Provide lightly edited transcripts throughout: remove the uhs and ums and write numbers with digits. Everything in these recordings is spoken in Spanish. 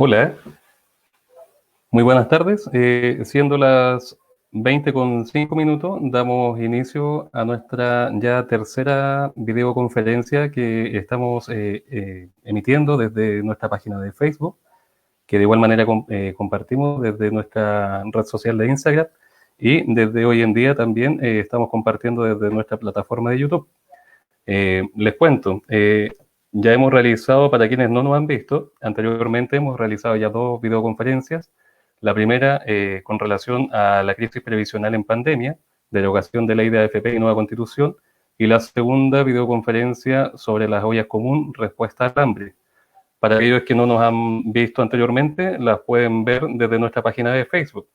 Hola, muy buenas tardes. Siendo las 20:05, damos inicio a nuestra ya tercera videoconferencia que estamos emitiendo desde nuestra página de Facebook, que de igual manera compartimos desde nuestra red social de Instagram y desde hoy en día también estamos compartiendo desde nuestra plataforma de YouTube. Les cuento, ya hemos realizado, para quienes no nos han visto, anteriormente hemos realizado ya dos videoconferencias. La primera con relación a la crisis previsional en pandemia, derogación de ley de AFP y nueva constitución, y la segunda videoconferencia sobre las ollas común, respuesta al hambre. Para aquellos que no nos han visto anteriormente, las pueden ver desde nuestra página de Facebook.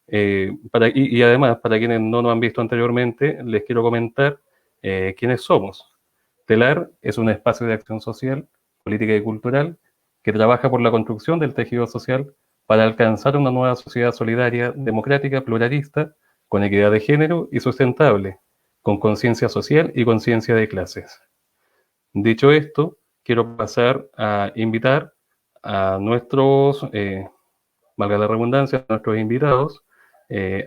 Y además, para quienes no nos han visto anteriormente, les quiero comentar quiénes somos. TELAR es un espacio de acción social, política y cultural que trabaja por la construcción del tejido social para alcanzar una nueva sociedad solidaria, democrática, pluralista, con equidad de género y sustentable, con conciencia social y conciencia de clases. Dicho esto, quiero pasar a invitar a nuestros, valga la redundancia, a nuestros invitados,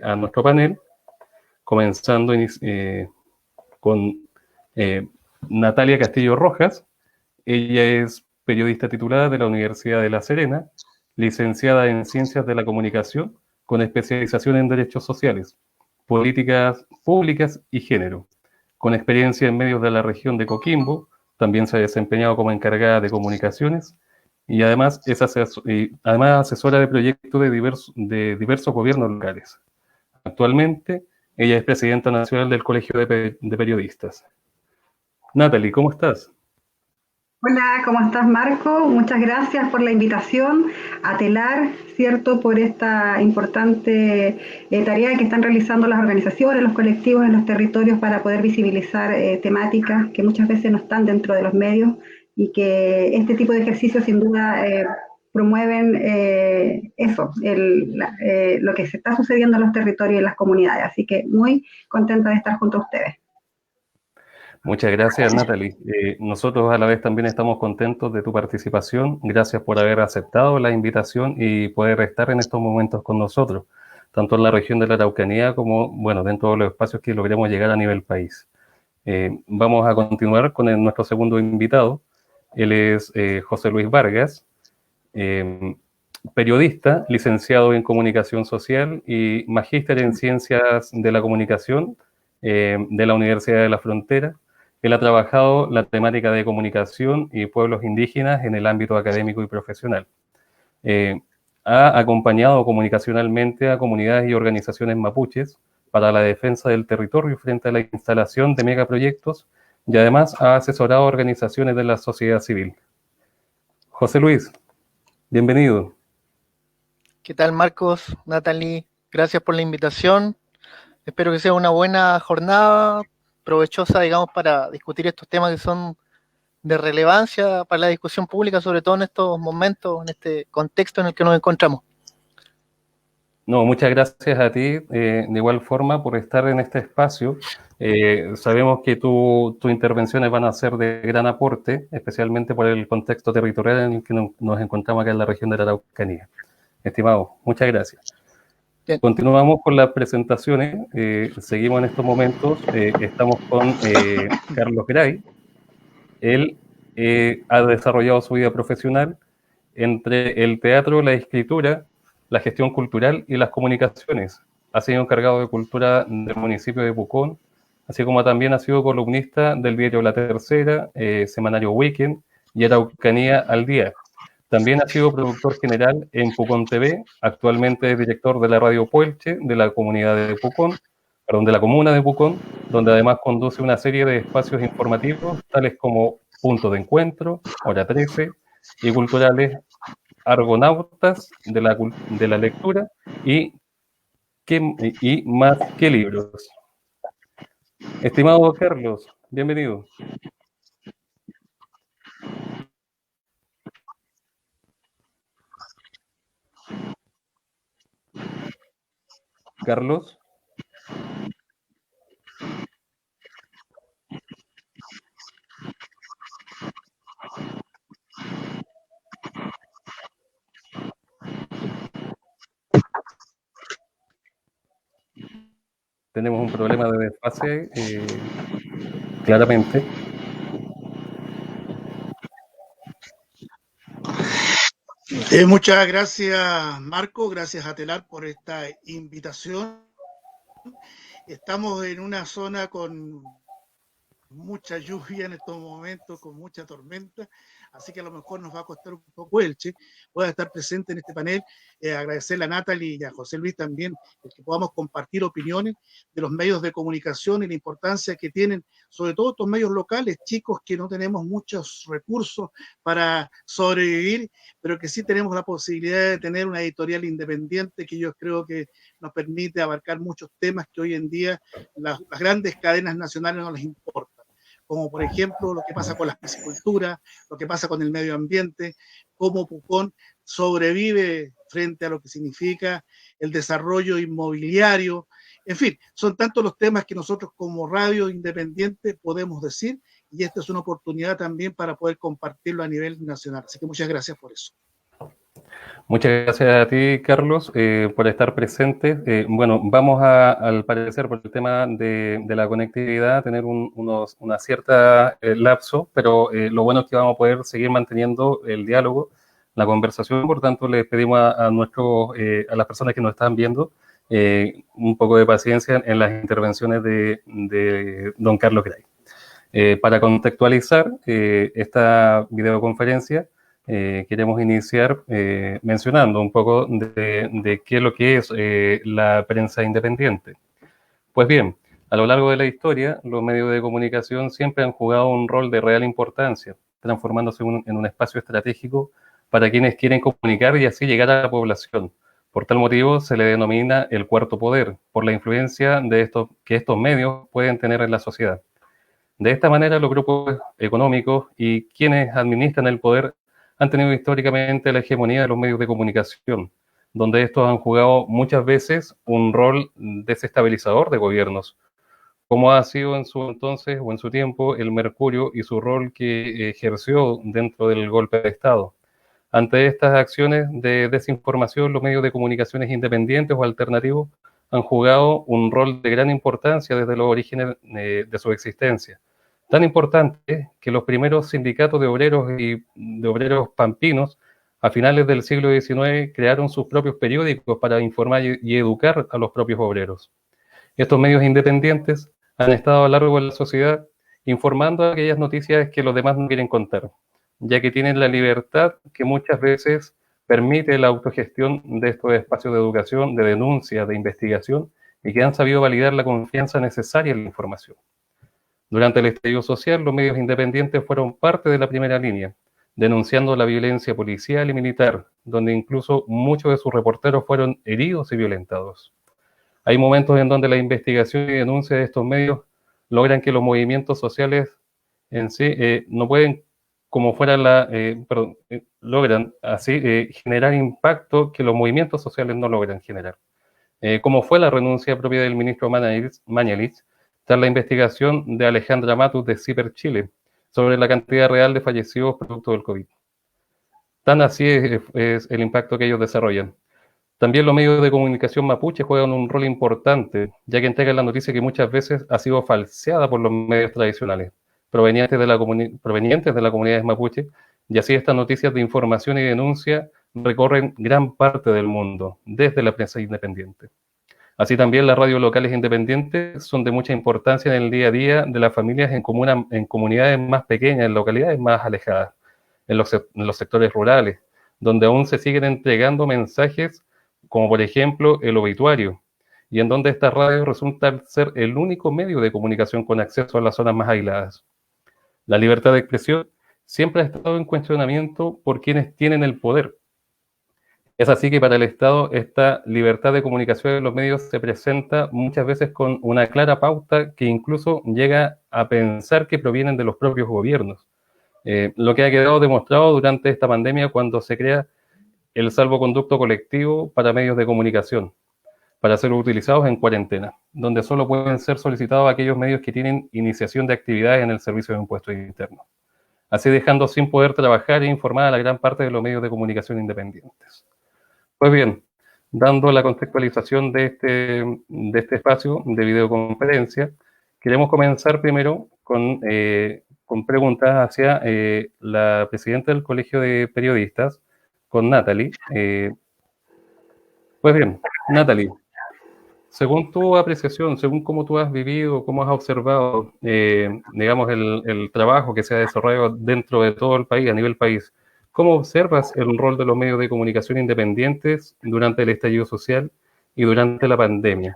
a nuestro panel, comenzando con eh, Natalia Castillo Rojas. Ella es periodista titulada de la Universidad de La Serena, licenciada en Ciencias de la Comunicación, con especialización en Derechos Sociales, Políticas Públicas y Género. Con experiencia en medios de la región de Coquimbo, también se ha desempeñado como encargada de comunicaciones y además además asesora de proyectos de diversos gobiernos locales. Actualmente, ella es presidenta nacional del Colegio de Periodistas. Natalie, ¿cómo estás? Hola, ¿cómo estás, Marco? Muchas gracias por la invitación a Telar, ¿cierto? Por esta importante tarea que están realizando las organizaciones, los colectivos en los territorios para poder visibilizar temáticas que muchas veces no están dentro de los medios y que este tipo de ejercicios sin duda promueven lo que se está sucediendo en los territorios y en las comunidades. Así que muy contenta de estar junto a ustedes. Muchas gracias, Natalie. Nosotros a la vez también estamos contentos de tu participación. Gracias por haber aceptado la invitación y poder estar en estos momentos con nosotros, tanto en la región de la Araucanía como, bueno, dentro de los espacios que logremos llegar a nivel país. Vamos a continuar con nuestro segundo invitado. Él es José Luis Vargas, eh, periodista, licenciado en Comunicación Social y magíster en Ciencias de la Comunicación de la Universidad de la Frontera. Él ha trabajado la temática de comunicación y pueblos indígenas en el ámbito académico y profesional. Eh, Ha acompañado comunicacionalmente a comunidades y organizaciones mapuches para la defensa del territorio frente a la instalación de megaproyectos y además ha asesorado a organizaciones de la sociedad civil. José Luis, bienvenido. ¿Qué tal, Marcos? Natalie, gracias por la invitación. Espero que sea una buena jornada, provechosa, digamos, para discutir estos temas que son de relevancia para la discusión pública, sobre todo en estos momentos, en este contexto en el que nos encontramos. No, muchas gracias a ti, de igual forma, por estar en este espacio. Sabemos que tus intervenciones van a ser de gran aporte, especialmente por el contexto territorial en el que nos encontramos acá en la región de la Araucanía. Estimado, muchas gracias. Bien. Continuamos con las presentaciones. Seguimos en estos momentos. Estamos con Carlos Gray. Él ha desarrollado su vida profesional entre el teatro, la escritura, la gestión cultural y las comunicaciones. Ha sido encargado de cultura del municipio de Pucón, así como también ha sido columnista del diario La Tercera, semanario Weekend y Araucanía al Día. También ha sido productor general en Pucón TV, actualmente es director de la radio Puelche de la comunidad de Pucón, perdón, de la comuna de Pucón, donde además conduce una serie de espacios informativos, tales como Punto de Encuentro, Hora 13, y culturales Argonautas de la lectura y, y más que libros. Estimado Carlos, bienvenido. Carlos. tenemos un problema de desfase, claramente. Muchas gracias, Marco. Gracias a Telar por esta invitación. Estamos en una zona con mucha lluvia en estos momentos, con mucha tormenta, así que a lo mejor nos va a costar un poco Elche. Voy a estar presente en este panel, agradecerle a Natalie y a José Luis también el que podamos compartir opiniones de los medios de comunicación y la importancia que tienen, sobre todo estos medios locales, chicos que no tenemos muchos recursos para sobrevivir, pero que sí tenemos la posibilidad de tener una editorial independiente que yo creo que nos permite abarcar muchos temas que hoy en día las grandes cadenas nacionales no les importan, como por ejemplo lo que pasa con la piscicultura, lo que pasa con el medio ambiente, cómo Pucón sobrevive frente a lo que significa el desarrollo inmobiliario. En fin, son tantos los temas que nosotros como radio independiente podemos decir, y esta es una oportunidad también para poder compartirlo a nivel nacional. Así que muchas gracias por eso. Muchas gracias a ti, Carlos, por estar presente. Bueno, vamos al parecer, por el tema de la conectividad, tener una cierta lapso, pero lo bueno es que vamos a poder seguir manteniendo el diálogo, la conversación. Por tanto, les pedimos a las personas que nos están viendo un poco de paciencia en las intervenciones de don Carlos Gray. Para contextualizar esta videoconferencia, queremos iniciar mencionando un poco de qué es lo que es la prensa independiente. Pues bien, a lo largo de la historia, los medios de comunicación siempre han jugado un rol de real importancia, transformándose en un espacio estratégico para quienes quieren comunicar y así llegar a la población. Por tal motivo, se le denomina el cuarto poder, por la influencia que estos medios pueden tener en la sociedad. De esta manera, los grupos económicos y quienes administran el poder han tenido históricamente la hegemonía de los medios de comunicación, donde estos han jugado muchas veces un rol desestabilizador de gobiernos, como ha sido en su entonces o en su tiempo el Mercurio y su rol que ejerció dentro del golpe de Estado. Ante estas acciones de desinformación, los medios de comunicaciones independientes o alternativos han jugado un rol de gran importancia desde los orígenes de su existencia. Tan importante que los primeros sindicatos de obreros pampinos a finales del siglo XIX crearon sus propios periódicos para informar y educar a los propios obreros. Estos medios independientes han estado a lo largo de la sociedad informando aquellas noticias que los demás no quieren contar, ya que tienen la libertad que muchas veces permite la autogestión de estos espacios de educación, de denuncia, de investigación, y que han sabido validar la confianza necesaria en la información. Durante el estallido social, los medios independientes fueron parte de la primera línea, denunciando la violencia policial y militar, donde incluso muchos de sus reporteros fueron heridos y violentados. Hay momentos en donde la investigación y denuncia de estos medios logran que los movimientos sociales en sí no pueden, logran así generar impacto que los movimientos sociales no logran generar. Como fue la renuncia propia del ministro Mañalich, tras la investigación de Alejandra Matus de CIPER Chile sobre la cantidad real de fallecidos producto del COVID. Tan así es el impacto que ellos desarrollan. También los medios de comunicación mapuche juegan un rol importante, ya que entregan la noticia que muchas veces ha sido falseada por los medios tradicionales, provenientes de las comunidades mapuche, y así estas noticias de información y denuncia recorren gran parte del mundo, desde la prensa independiente. Así también las radios locales independientes son de mucha importancia en el día a día de las familias en comunidades más pequeñas, en localidades más alejadas, en los sectores rurales, donde aún se siguen entregando mensajes como por ejemplo el obituario, y en donde estas radios resultan ser el único medio de comunicación con acceso a las zonas más aisladas. La libertad de expresión siempre ha estado en cuestionamiento por quienes tienen el poder. Es así que para el Estado esta libertad de comunicación en los medios se presenta muchas veces con una clara pauta que incluso llega a pensar que provienen de los propios gobiernos. Lo que ha quedado demostrado durante esta pandemia cuando se crea el salvoconducto colectivo para medios de comunicación, para ser utilizados en cuarentena, donde solo pueden ser solicitados aquellos medios que tienen iniciación de actividades en el Servicio de Impuestos Internos, así dejando sin poder trabajar e informar a la gran parte de los medios de comunicación independientes. Pues bien, Dando la contextualización de este espacio de videoconferencia, queremos comenzar primero con preguntas hacia la presidenta del Colegio de Periodistas, con Natalie. Pues bien, Natalie, según tu apreciación, según cómo tú has vivido, cómo has observado, digamos, el trabajo que se ha desarrollado dentro de todo el país, a nivel país, ¿cómo observas el rol de los medios de comunicación independientes durante el estallido social y durante la pandemia?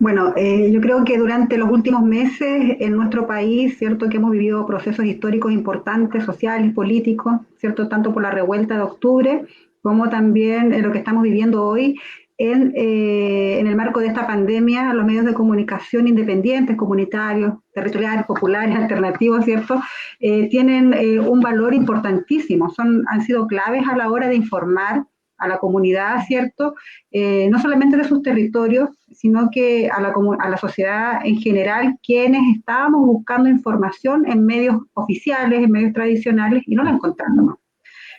Bueno, yo creo que durante los últimos meses en nuestro país, cierto que hemos vivido procesos históricos importantes, sociales, políticos, cierto, tanto por la revuelta de octubre como también en lo que estamos viviendo hoy en el marco de esta pandemia. Los medios de comunicación independientes, comunitarios, territoriales, populares, alternativos, cierto, tienen un valor importantísimo. Han sido claves a la hora de informar a la comunidad, ¿cierto? No solamente de sus territorios, sino que a la sociedad en general, quienes estábamos buscando información en medios oficiales, en medios tradicionales, y no la encontramos,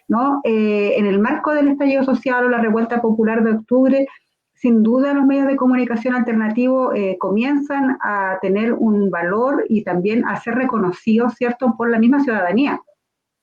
¿no? En el marco del estallido social o la revuelta popular de octubre, sin duda los medios de comunicación alternativos comienzan a tener un valor y también a ser reconocidos, ¿cierto?, por la misma ciudadanía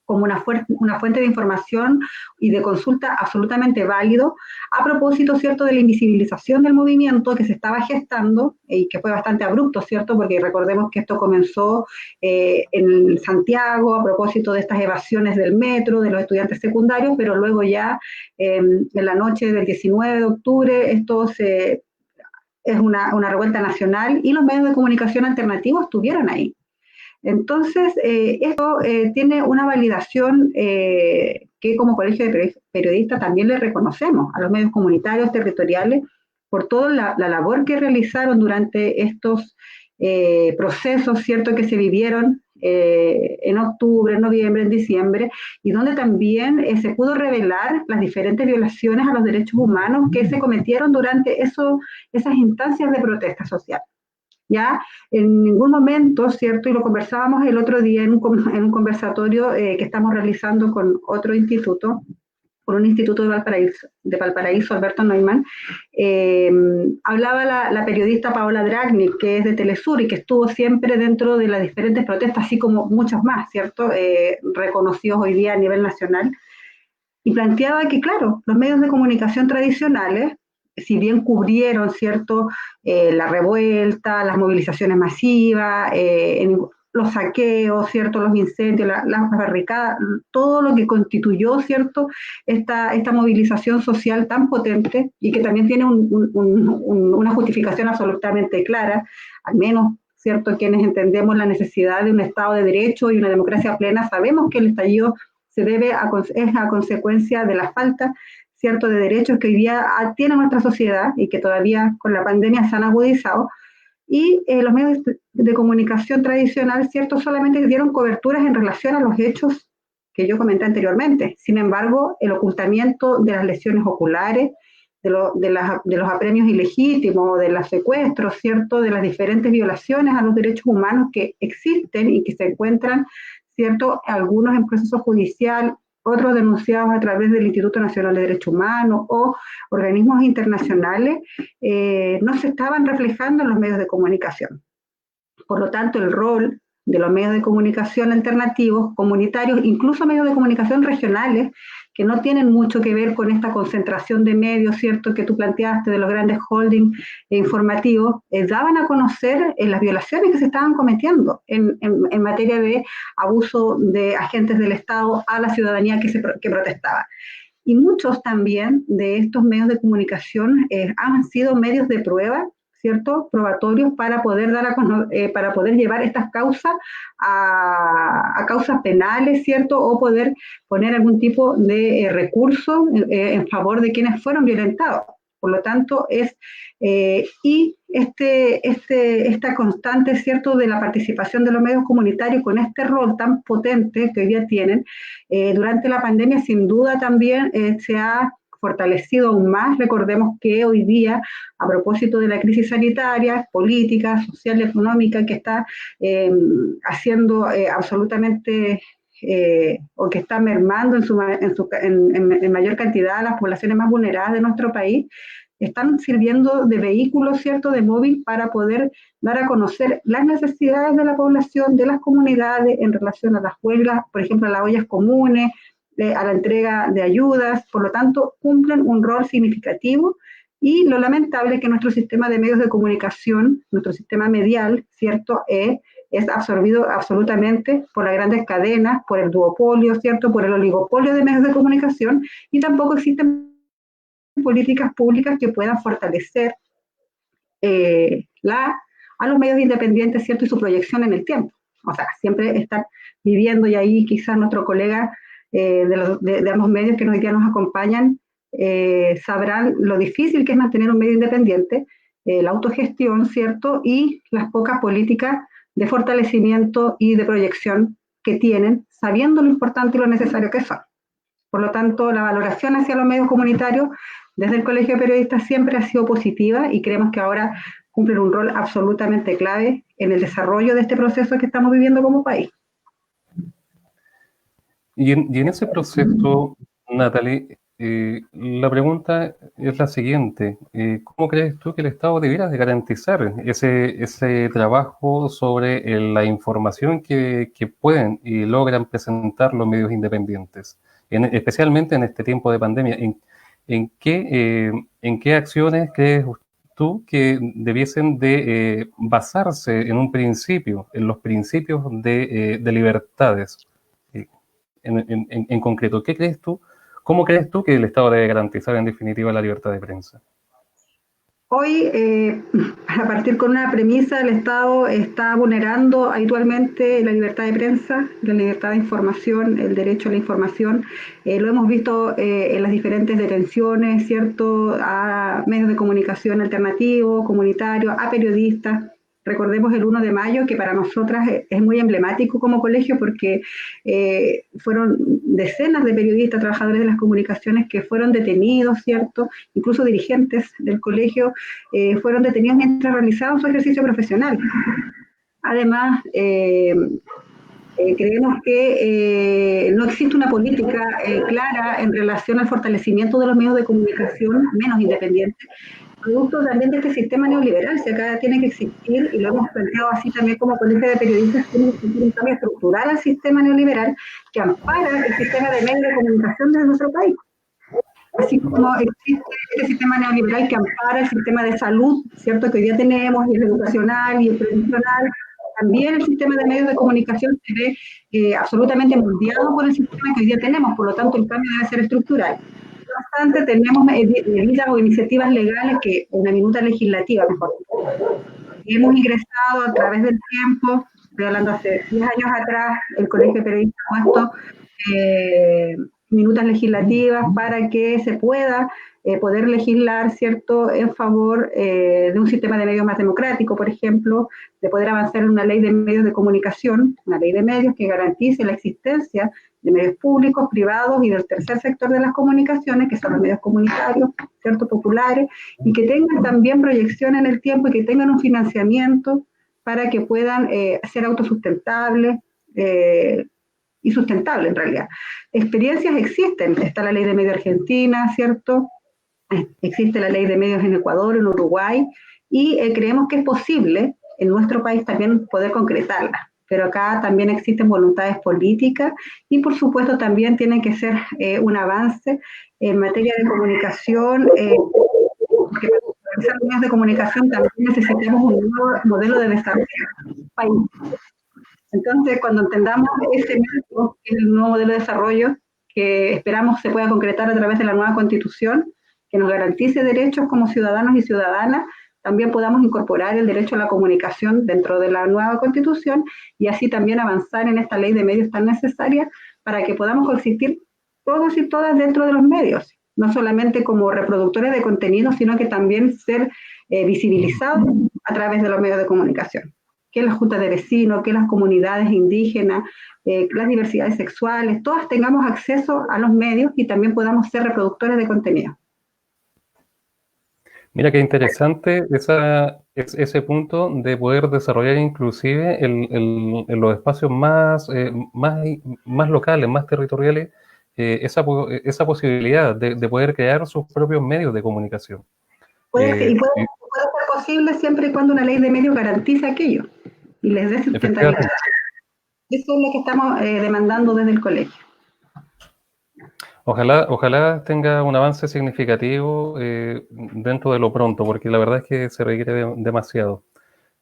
como una fuente de información y de consulta absolutamente válido, a propósito, ¿cierto?, de la invisibilización del movimiento que se estaba gestando y que fue bastante abrupto, ¿cierto?, porque recordemos que esto comenzó en Santiago a propósito de estas evasiones del metro, de los estudiantes secundarios, pero luego ya en la noche del 19 de octubre es una revuelta nacional y los medios de comunicación alternativos estuvieron ahí. Entonces, esto tiene una validación que como Colegio de Periodistas también le reconocemos a los medios comunitarios, territoriales, por toda la labor que realizaron durante estos procesos, ¿cierto?, que se vivieron en octubre, en noviembre, en diciembre, y donde también se pudo revelar las diferentes violaciones a los derechos humanos que se cometieron durante esas instancias de protesta social. ¿Ya? En ningún momento, ¿cierto? Y lo conversábamos el otro día en un conversatorio que estamos realizando con otro instituto, con un instituto de Valparaíso, Alberto Neumann, hablaba la periodista Paola Dragnik, que es de Telesur y que estuvo siempre dentro de las diferentes protestas, así como muchos más, ¿cierto? Reconocidos hoy día a nivel nacional, y planteaba que, claro, los medios de comunicación tradicionales, si bien cubrieron, ¿cierto?, la revuelta, las movilizaciones masivas, los saqueos, ¿cierto?, los incendios, las barricadas, todo lo que constituyó, ¿cierto?, esta movilización social tan potente y que también tiene una justificación absolutamente clara, al menos, ¿cierto?, quienes entendemos la necesidad de un Estado de Derecho y una democracia plena, sabemos que el estallido es a consecuencia de la falta, ¿cierto?, de derechos que hoy día tiene nuestra sociedad y que todavía con la pandemia se han agudizado. Y los medios de comunicación tradicional, ¿cierto?, solamente dieron coberturas en relación a los hechos que yo comenté anteriormente. Sin embargo, el ocultamiento de las lesiones oculares, de los apremios ilegítimos, de los secuestros, ¿cierto?, de las diferentes violaciones a los derechos humanos que existen y que se encuentran, ¿cierto?, algunos en proceso judicial, otros denunciados a través del Instituto Nacional de Derechos Humanos o organismos internacionales, no se estaban reflejando en los medios de comunicación. Por lo tanto, el rol de los medios de comunicación alternativos, comunitarios, incluso medios de comunicación regionales, que no tienen mucho que ver con esta concentración de medios, ¿cierto?, que tú planteaste de los grandes holdings informativos, daban a conocer las violaciones que se estaban cometiendo en materia de abuso de agentes del Estado a la ciudadanía que protestaba. Y muchos también de estos medios de comunicación han sido medios de prueba, ¿cierto?, probatorios para poder para poder llevar estas causas a causas penales, ¿cierto?, o poder poner algún tipo de recurso en favor de quienes fueron violentados. Por lo tanto, esta constante, ¿cierto?, de la participación de los medios comunitarios con este rol tan potente que hoy día tienen, durante la pandemia sin duda también se ha fortalecido aún más. Recordemos que hoy día, a propósito de la crisis sanitaria, política, social y económica que está haciendo absolutamente o que está mermando en mayor cantidad a las poblaciones más vulneradas de nuestro país, están sirviendo de vehículo, ¿cierto?, de móvil para poder dar a conocer las necesidades de la población, de las comunidades en relación a las huelgas, por ejemplo, a las ollas comunes, a la entrega de ayudas. Por lo tanto, cumplen un rol significativo, y lo lamentable es que nuestro sistema de medios de comunicación, nuestro sistema medial, ¿cierto?, es absorbido absolutamente por las grandes cadenas, por el duopolio, ¿cierto?, por el oligopolio de medios de comunicación, y tampoco existen políticas públicas que puedan fortalecer a los medios independientes, ¿cierto?, y su proyección en el tiempo. O sea, siempre estar viviendo, y ahí quizás nuestro colega de ambos medios que hoy día nos acompañan sabrán lo difícil que es mantener un medio independiente, la autogestión, ¿cierto?, y las pocas políticas de fortalecimiento y de proyección que tienen, sabiendo lo importante y lo necesario que son. Por lo tanto, la valoración hacia los medios comunitarios desde el Colegio de Periodistas siempre ha sido positiva, y creemos que ahora cumplen un rol absolutamente clave en el desarrollo de este proceso que estamos viviendo como país. Y en ese proceso, Natalie, la pregunta es la siguiente. ¿Cómo crees tú que el Estado debiera de garantizar ese trabajo sobre la información que pueden y logran presentar los medios independientes? Especialmente en este tiempo de pandemia, ¿en qué acciones crees tú que debiesen de basarse en un principio, en los principios de libertades? En concreto, ¿qué crees tú? ¿Cómo crees tú que el Estado debe garantizar en definitiva la libertad de prensa? Hoy, para partir con una premisa, el Estado está vulnerando habitualmente la libertad de prensa, la libertad de información, el derecho a la información. Lo hemos visto en las diferentes detenciones, ¿cierto?, a medios de comunicación alternativos, comunitarios, a periodistas. Recordemos el 1 de mayo, que para nosotras es muy emblemático como colegio, porque fueron decenas de periodistas, trabajadores de las comunicaciones, que fueron detenidos, ¿cierto? Incluso dirigentes del colegio fueron detenidos mientras realizaban su ejercicio profesional. Además, creemos que no existe una política clara en relación al fortalecimiento de los medios de comunicación menos independientes, producto también de este sistema neoliberal. Si acá tiene que existir, y lo hemos planteado así también como colegio de periodistas, tiene que existir un cambio estructural al sistema neoliberal que ampara el sistema de medios de comunicación de nuestro país. Así como existe este sistema neoliberal que ampara el sistema de salud, ¿cierto?, que hoy día tenemos, y el educacional y el previsional, también el sistema de medios de comunicación se ve absolutamente moldeado por el sistema que hoy día tenemos. Por lo tanto, el cambio debe ser estructural. No obstante, tenemos medidas o iniciativas legales, una minuta legislativa, mejor, hemos ingresado a través del tiempo. Estoy hablando hace 10 años atrás, el Colegio de Periodistas ha puesto minutas legislativas para que se pueda poder legislar, ¿cierto?, en favor de un sistema de medios más democrático, por ejemplo, de poder avanzar en una ley de medios de comunicación, una ley de medios que garantice la existencia de medios públicos, privados y del tercer sector de las comunicaciones, que son los medios comunitarios, ¿cierto?, populares, y que tengan también proyección en el tiempo y que tengan un financiamiento para que puedan ser autosustentables y sustentables en realidad. Experiencias existen, está la ley de medios argentina, ¿cierto?, existe la ley de medios en Ecuador, en Uruguay, y creemos que es posible en nuestro país también poder concretarla. Pero acá también existen voluntades políticas, y por supuesto también tiene que ser un avance en materia de comunicación, porque para realizar los medios de comunicación también necesitamos un nuevo modelo de desarrollo del país. Entonces, cuando entendamos ese marco, que es el nuevo modelo de desarrollo, que esperamos se pueda concretar a través de la nueva Constitución, que nos garantice derechos como ciudadanos y ciudadanas, también podamos incorporar el derecho a la comunicación dentro de la nueva Constitución, y así también avanzar en esta ley de medios tan necesaria para que podamos coexistir todos y todas dentro de los medios, no solamente como reproductores de contenido, sino que también ser visibilizados a través de los medios de comunicación. Que las juntas de vecinos, que las comunidades indígenas, las diversidades sexuales, todas tengamos acceso a los medios y también podamos ser reproductores de contenido. Mira qué interesante ese punto de poder desarrollar inclusive en los espacios más locales, más territoriales, esa posibilidad de poder crear sus propios medios de comunicación. Y Eh, puede y ser posible siempre y cuando una ley de medios garantice aquello y les dé sustentabilidad. efectivamente, Eso es lo que estamos demandando desde el colegio. ojalá tenga un avance significativo dentro de lo pronto, porque la verdad es que se requiere demasiado.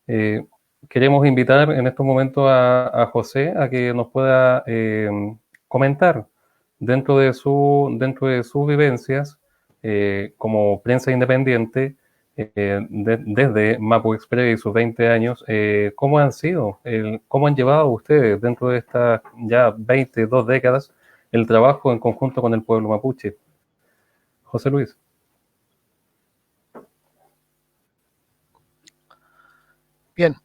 Eh, Queremos invitar en estos momentos a José a que nos pueda comentar dentro de sus vivencias como prensa independiente desde Mapu Express y sus 20 años, ¿cómo han sido, cómo han llevado ustedes dentro de estas ya 22 décadas el trabajo en conjunto con el pueblo mapuche? José Luis. Bien,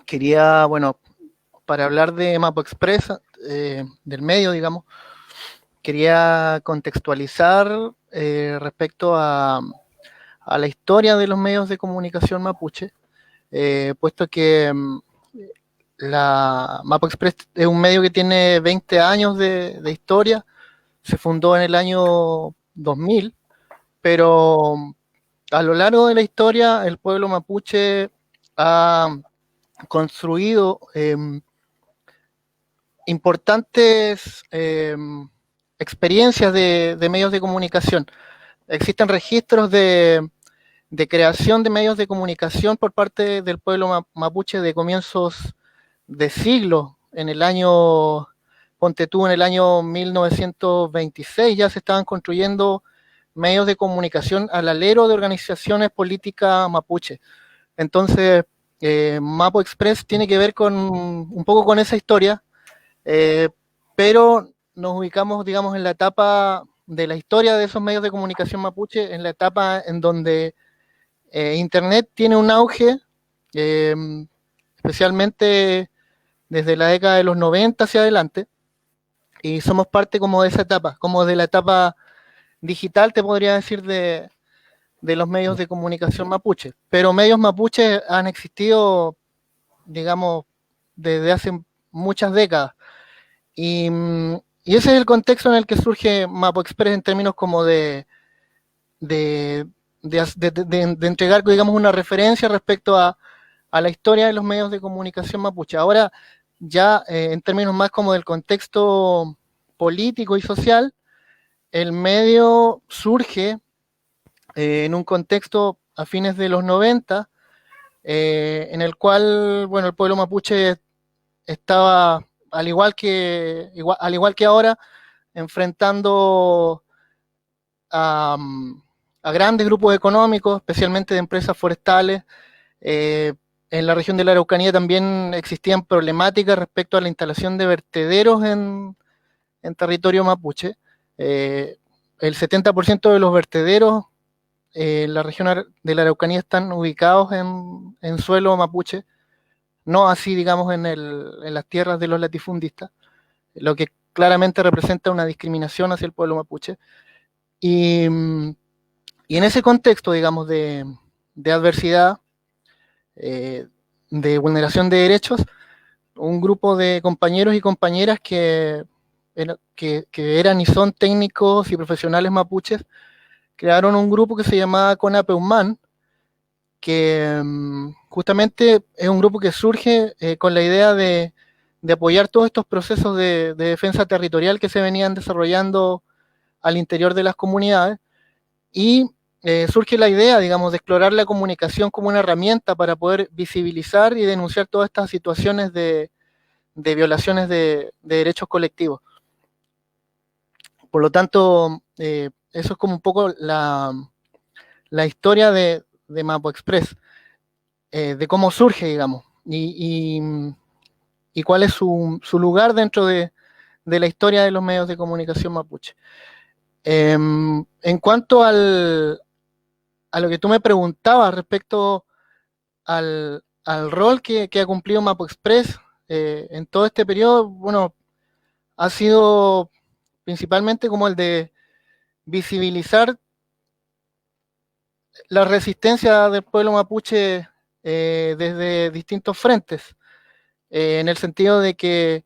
quería, bueno, para hablar de Mapo Express, del medio, digamos, quería contextualizar respecto a la historia de los medios de comunicación mapuche, puesto que la Mapo Express es un medio que tiene 20 años de historia, se fundó en el año 2000, pero a lo largo de la historia el pueblo mapuche ha construido importantes experiencias de medios de comunicación. Existen registros de creación de medios de comunicación por parte del pueblo mapuche de comienzos de siglo. En el año, ponte tú, en el año 1926 ya se estaban construyendo medios de comunicación al alero de organizaciones políticas mapuche. Entonces, Mapo Express tiene que ver con un poco con esa historia, pero nos ubicamos, digamos, en la etapa de la historia de esos medios de comunicación mapuche, en la etapa en donde Internet tiene un auge, especialmente desde la década de los 90 hacia adelante, y somos parte como de esa etapa, como de la etapa digital, te podría decir, de los medios de comunicación mapuche. Pero medios mapuche han existido, digamos, desde hace muchas décadas. Y ese es el contexto en el que surge Mapo Express en términos como de entregar, digamos, una referencia respecto a la historia de los medios de comunicación mapuche. Ahora, ya en términos más como del contexto político y social, el medio surge en un contexto a fines de los 90, en el cual, bueno, el pueblo mapuche estaba, al igual que ahora, enfrentando a, a grandes grupos económicos, especialmente de empresas forestales. En la región de la Araucanía también existían problemáticas respecto a la instalación de vertederos en territorio mapuche. El 70% de los vertederos en la región de la Araucanía están ubicados en suelo mapuche, no así, digamos, en las tierras de los latifundistas, lo que claramente representa una discriminación hacia el pueblo mapuche. Y en ese contexto, digamos, de adversidad, de vulneración de derechos, un grupo de compañeros y compañeras que eran y son técnicos y profesionales mapuches, crearon un grupo que se llamaba CONAPEUMAN, que justamente es un grupo que surge con la idea de apoyar todos estos procesos de defensa territorial que se venían desarrollando al interior de las comunidades, y surge la idea, digamos, de explorar la comunicación como una herramienta para poder visibilizar y denunciar todas estas situaciones de violaciones de derechos colectivos. Por lo tanto, eso es como un poco la historia de Mapo Express, de cómo surge, digamos, y cuál es su lugar dentro de la historia de los medios de comunicación mapuche. En cuanto a lo que tú me preguntabas respecto al rol que ha cumplido Mapo Express en todo este periodo, bueno, ha sido principalmente como el de visibilizar la resistencia del pueblo mapuche desde distintos frentes, en el sentido de que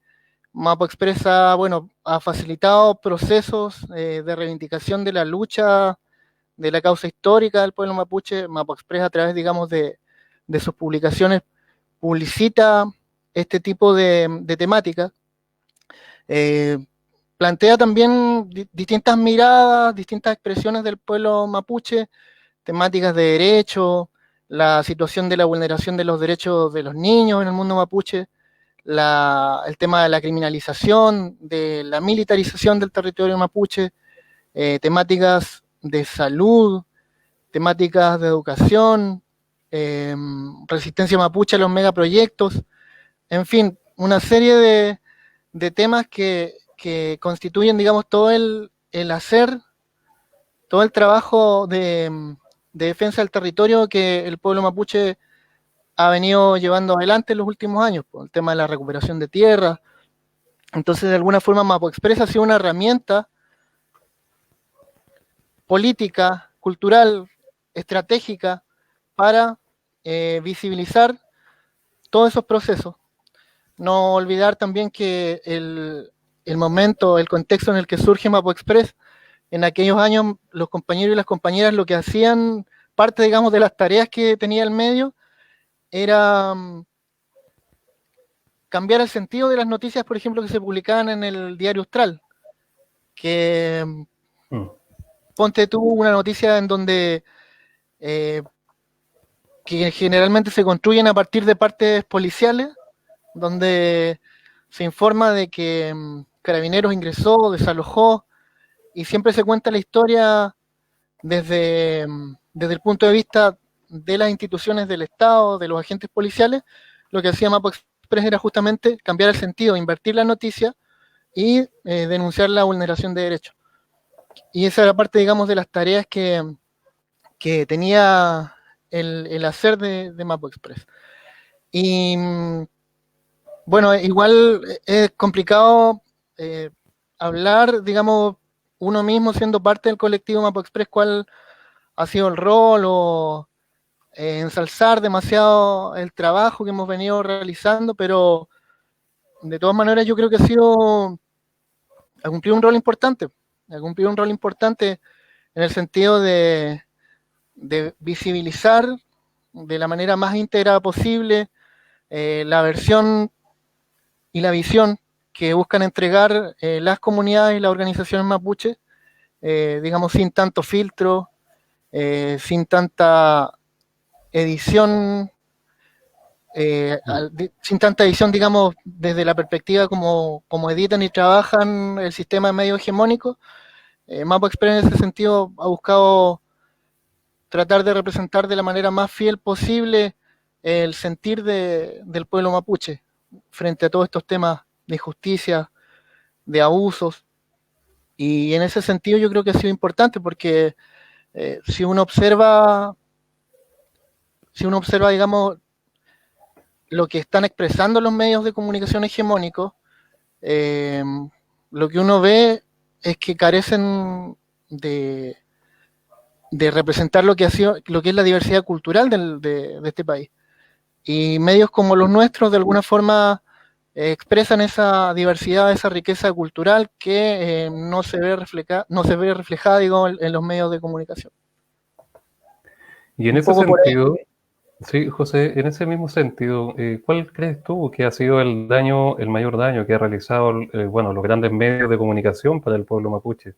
Mapo Express ha facilitado procesos de reivindicación de la lucha, de la causa histórica del pueblo mapuche. Mapo Express, a través, digamos, de sus publicaciones, publicita este tipo de temática. Plantea también distintas miradas, distintas expresiones del pueblo mapuche, temáticas de derecho, la situación de la vulneración de los derechos de los niños en el mundo mapuche, el tema de la criminalización, de la militarización del territorio mapuche, temáticas de salud, temáticas de educación, resistencia mapuche a los megaproyectos, en fin, una serie de temas que constituyen, digamos, todo el hacer, todo el trabajo de defensa del territorio que el pueblo mapuche ha venido llevando adelante en los últimos años, por el tema de la recuperación de tierra. Entonces, de alguna forma, Mapo Express ha sido una herramienta política, cultural, estratégica para visibilizar todos esos procesos. No olvidar también que el momento, el contexto en el que surge Mapo Express, en aquellos años los compañeros y las compañeras lo que hacían, parte, digamos, de las tareas que tenía el medio, era cambiar el sentido de las noticias, por ejemplo, que se publicaban en el diario Austral. Que ponte tú una noticia en donde que generalmente se construyen a partir de partes policiales, donde se informa de que Carabineros ingresó, desalojó, y siempre se cuenta la historia desde el punto de vista de las instituciones del Estado, de los agentes policiales. Lo que hacía Mapo Express era justamente cambiar el sentido, invertir la noticia y denunciar la vulneración de derechos. Y esa era parte, digamos, de las tareas que tenía el hacer de Mapo Express. Y bueno, igual es complicado hablar, digamos, uno mismo siendo parte del colectivo Mapo Express, cuál ha sido el rol, o ensalzar demasiado el trabajo que hemos venido realizando, pero de todas maneras yo creo que ha cumplido un rol importante, en el sentido de visibilizar de la manera más íntegra posible la versión y la visión que buscan entregar las comunidades y las organizaciones mapuche, digamos, sin tanto filtro, sin tanta edición, sin tanta edición, digamos, desde la perspectiva como editan y trabajan el sistema de medios hegemónico. Mapo Express en ese sentido ha buscado tratar de representar de la manera más fiel posible el sentir del pueblo mapuche frente a todos estos temas de injusticia, de abusos, y en ese sentido yo creo que ha sido importante porque si uno observa, digamos, lo que están expresando los medios de comunicación hegemónicos, lo que uno ve es que carecen de representar lo que es la diversidad cultural de este país. Y medios como los nuestros, de alguna forma, expresan esa diversidad, esa riqueza cultural que no se ve reflejada, digo, en los medios de comunicación. Y en ese sentido, sí, José, en ese mismo sentido, ¿cuál crees tú que ha sido el mayor daño que ha realizado, los grandes medios de comunicación para el pueblo mapuche?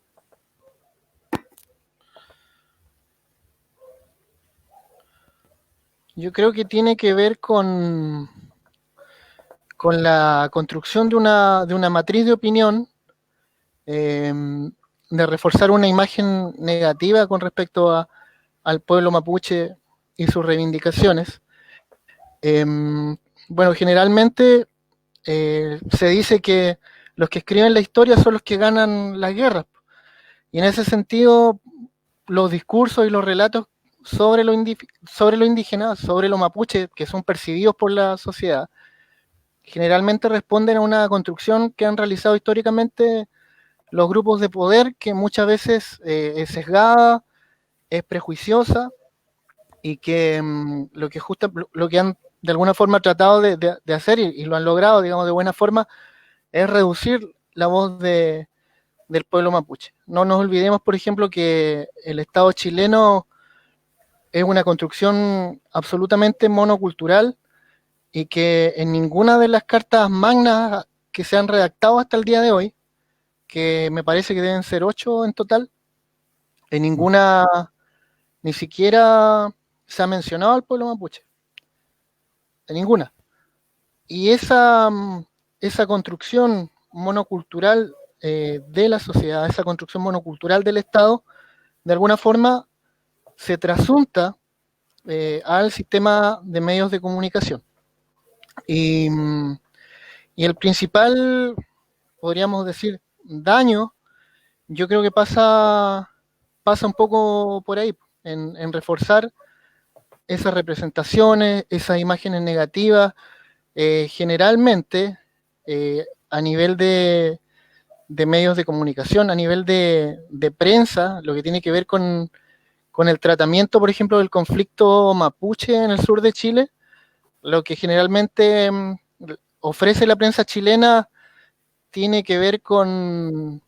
Yo creo que tiene que ver con la construcción de una matriz de opinión, de reforzar una imagen negativa con respecto al pueblo mapuche y sus reivindicaciones. Bueno, generalmente se dice que los que escriben la historia son los que ganan las guerras, y en ese sentido los discursos y los relatos sobre lo indígena, sobre lo mapuche, que son percibidos por la sociedad, generalmente responden a una construcción que han realizado históricamente los grupos de poder, que muchas veces es sesgada, es prejuiciosa, y que lo que han de alguna forma tratado de hacer y lo han logrado, digamos, de buena forma, es reducir la voz del pueblo mapuche. No nos olvidemos, por ejemplo, que el Estado chileno es una construcción absolutamente monocultural y que en ninguna de las cartas magnas que se han redactado hasta el día de hoy, que me parece que deben ser 8 en total, en ninguna ni siquiera se ha mencionado al pueblo mapuche, en ninguna. Y esa construcción monocultural de la sociedad, esa construcción monocultural del Estado, de alguna forma se trasunta al sistema de medios de comunicación. Y el principal, podríamos decir, daño, yo creo que pasa un poco por ahí, en reforzar esas representaciones, esas imágenes negativas, generalmente a nivel de medios de comunicación, a nivel de prensa, lo que tiene que ver con el tratamiento, por ejemplo, del conflicto mapuche en el sur de Chile, lo que generalmente ofrece la prensa chilena tiene que ver con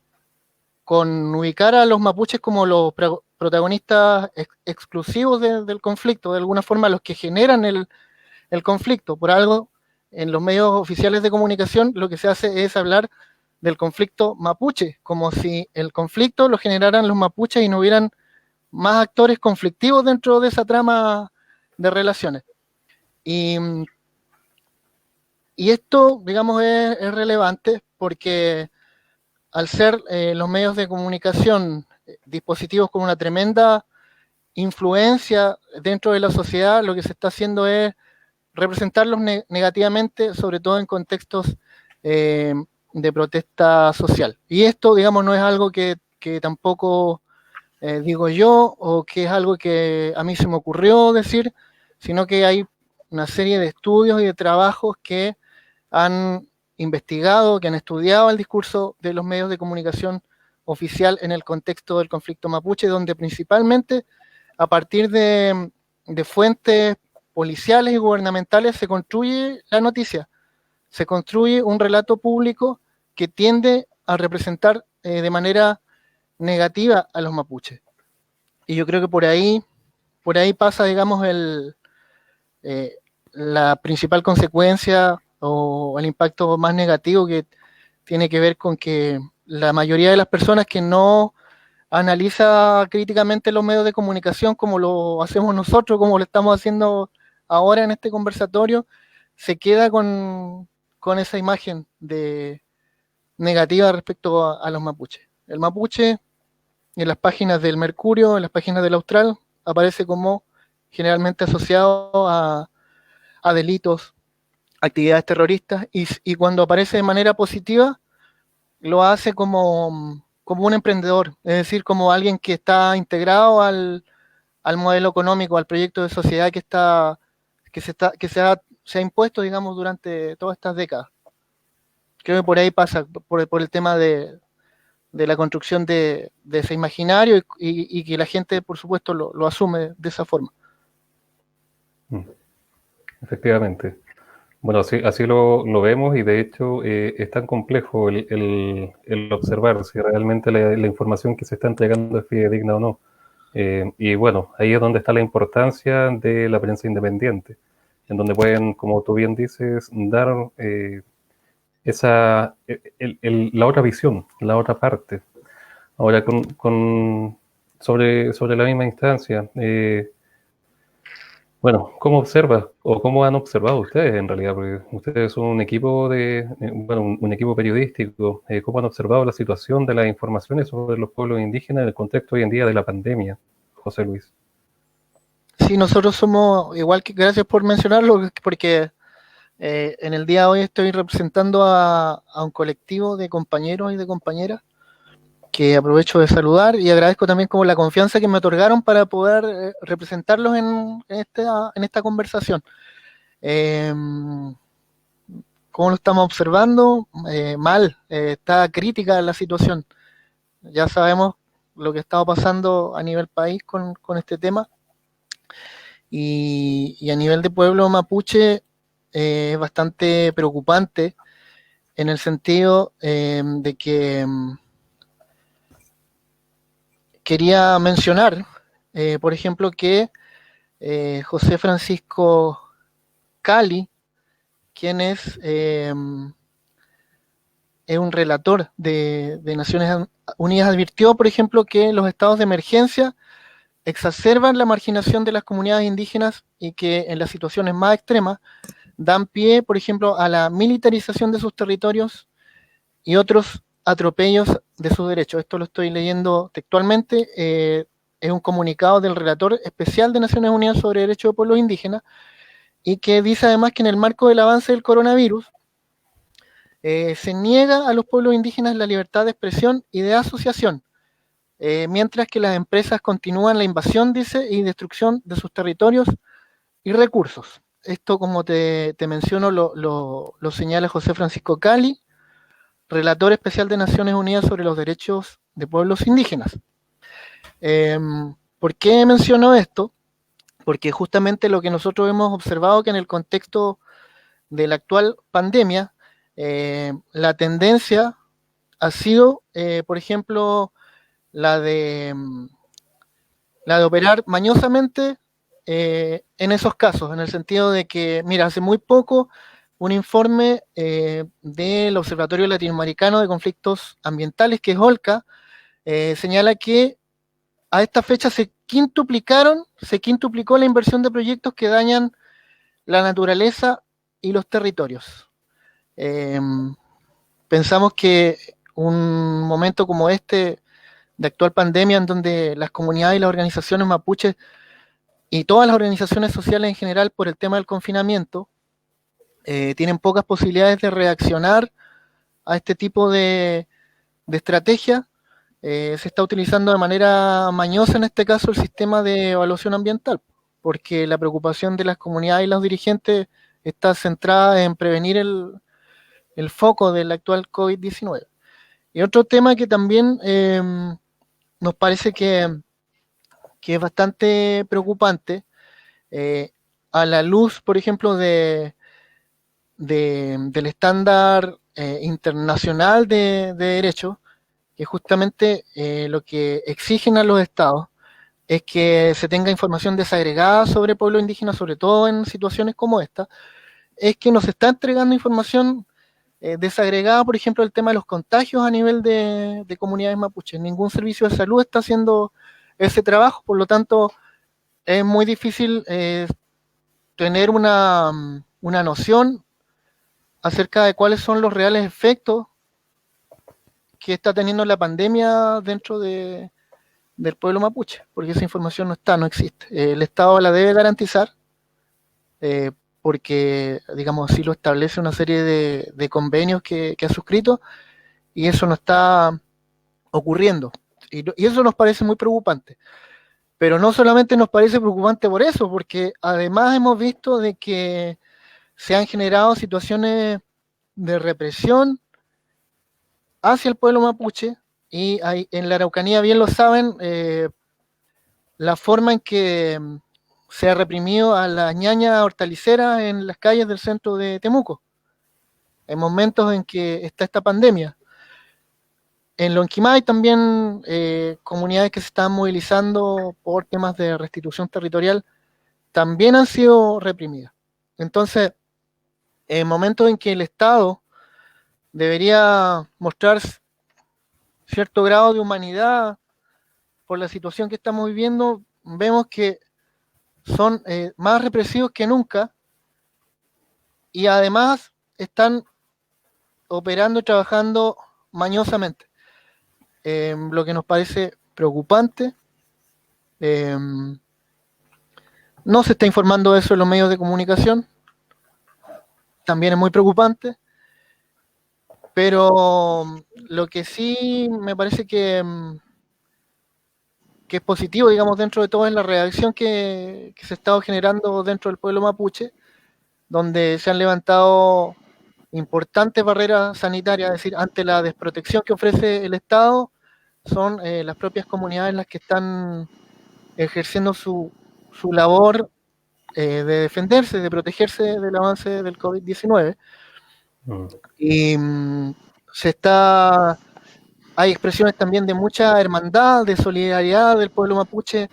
ubicar a los mapuches como los protagonistas exclusivos del conflicto, de alguna forma los que generan el conflicto. Por algo, en los medios oficiales de comunicación lo que se hace es hablar del conflicto mapuche, como si el conflicto lo generaran los mapuches y no hubieran más actores conflictivos dentro de esa trama de relaciones. Y esto, digamos, es relevante porque al ser los medios de comunicación dispositivos con una tremenda influencia dentro de la sociedad, lo que se está haciendo es representarlos negativamente, sobre todo en contextos de protesta social. Y esto, digamos, no es algo que tampoco digo yo, o que es algo que a mí se me ocurrió decir, sino que hay una serie de estudios y de trabajos que han investigado, que han estudiado el discurso de los medios de comunicación oficial en el contexto del conflicto mapuche, donde principalmente a partir de fuentes policiales y gubernamentales se construye la noticia, se construye un relato público que tiende a representar de manera negativa a los mapuches. Y yo creo que por ahí pasa, digamos, la principal consecuencia o el impacto más negativo, que tiene que ver con que la mayoría de las personas que no analiza críticamente los medios de comunicación como lo hacemos nosotros, como lo estamos haciendo ahora en este conversatorio, se queda con esa imagen negativa respecto a los mapuches. El mapuche en las páginas del Mercurio, en las páginas del Austral, aparece como generalmente asociado a delitos, actividades terroristas, y cuando aparece de manera positiva, lo hace como un emprendedor, es decir, como alguien que está integrado al modelo económico, al proyecto de sociedad que se ha impuesto, digamos, durante todas estas décadas. Creo que por ahí pasa, por el tema de la construcción de ese imaginario y que la gente, por supuesto, lo asume de esa forma. Efectivamente. Bueno, así lo vemos, y de hecho es tan complejo el observar si realmente la información que se está entregando es fidedigna o no. Y bueno, ahí es donde está la importancia de la prensa independiente, en donde pueden, como tú bien dices, dar la otra visión, la otra parte. Ahora, sobre la misma instancia, bueno, ¿cómo observas o cómo han observado ustedes en realidad? Porque ustedes son un equipo un equipo periodístico. ¿Cómo han observado la situación de las informaciones sobre los pueblos indígenas en el contexto hoy en día de la pandemia, José Luis? Sí, nosotros somos, igual que, gracias por mencionarlo, porque en el día de hoy estoy representando a un colectivo de compañeros y de compañeras que aprovecho de saludar, y agradezco también como la confianza que me otorgaron para poder representarlos en esta conversación. ¿Cómo lo estamos observando? Mal, está crítica la situación. Ya sabemos lo que está pasando a nivel país con este tema. y a nivel de pueblo mapuche es bastante preocupante en el sentido de que quería mencionar, por ejemplo, que José Francisco Cali, quien es un relator de Naciones Unidas, advirtió, por ejemplo, que los estados de emergencia exacerban la marginación de las comunidades indígenas y que en las situaciones más extremas dan pie, por ejemplo, a la militarización de sus territorios y otros atropellos de sus derechos. Esto lo estoy leyendo textualmente. Es un comunicado del relator especial de Naciones Unidas sobre Derechos de Pueblos Indígenas y que dice además que en el marco del avance del coronavirus se niega a los pueblos indígenas la libertad de expresión y de asociación, mientras que las empresas continúan la invasión, dice, y destrucción de sus territorios y recursos. Esto, como te menciono, lo señala José Francisco Cali, relator especial de Naciones Unidas sobre los derechos de pueblos indígenas. ¿Por qué menciono esto? Porque justamente lo que nosotros hemos observado que en el contexto de la actual pandemia, la tendencia ha sido, por ejemplo, la de operar mañosamente en esos casos, en el sentido de que, mira, hace muy poco un informe del Observatorio Latinoamericano de Conflictos Ambientales, que es OLCA, señala que a esta fecha se quintuplicó la inversión de proyectos que dañan la naturaleza y los territorios. Pensamos que un momento como este de actual pandemia, en donde las comunidades y las organizaciones mapuches y todas las organizaciones sociales en general, por el tema del confinamiento, tienen pocas posibilidades de reaccionar a este tipo de estrategia. Se está utilizando de manera mañosa en este caso el sistema de evaluación ambiental, porque la preocupación de las comunidades y los dirigentes está centrada en prevenir el foco del actual COVID-19. Y otro tema que también nos parece que es bastante preocupante, a la luz, por ejemplo, del estándar internacional de derecho, que justamente lo que exigen a los estados es que se tenga información desagregada sobre pueblos indígenas, sobre todo en situaciones como esta, es que nos está entregando información desagregada, por ejemplo, el tema de los contagios a nivel de comunidades mapuches. Ningún servicio de salud está haciendo ese trabajo, por lo tanto, es muy difícil tener una noción acerca de cuáles son los reales efectos que está teniendo la pandemia dentro del pueblo mapuche, porque esa información no existe. El Estado la debe garantizar, porque, digamos, así lo establece una serie de convenios que ha suscrito, y eso no está ocurriendo. Y eso nos parece muy preocupante. Pero no solamente nos parece preocupante por eso, porque además hemos visto de que se han generado situaciones de represión hacia el pueblo mapuche, y en la Araucanía, bien lo saben, la forma en que se ha reprimido a las ñañas hortaliceras en las calles del centro de Temuco, en momentos en que está esta pandemia. En Lonquimay también comunidades que se están movilizando por temas de restitución territorial también han sido reprimidas. Entonces, en momentos en que el Estado debería mostrar cierto grado de humanidad por la situación que estamos viviendo, vemos que son más represivos que nunca, y además están operando y trabajando mañosamente, lo que nos parece preocupante. No se está informando de eso en los medios de comunicación, también es muy preocupante, pero lo que sí me parece que es positivo, digamos, dentro de todo, es la reacción que se ha estado generando dentro del pueblo mapuche, donde se han levantado importantes barreras sanitarias, es decir, ante la desprotección que ofrece el Estado, son las propias comunidades las que están ejerciendo su labor de defenderse, de protegerse del avance del COVID-19. Y hay expresiones también de mucha hermandad, de solidaridad del pueblo mapuche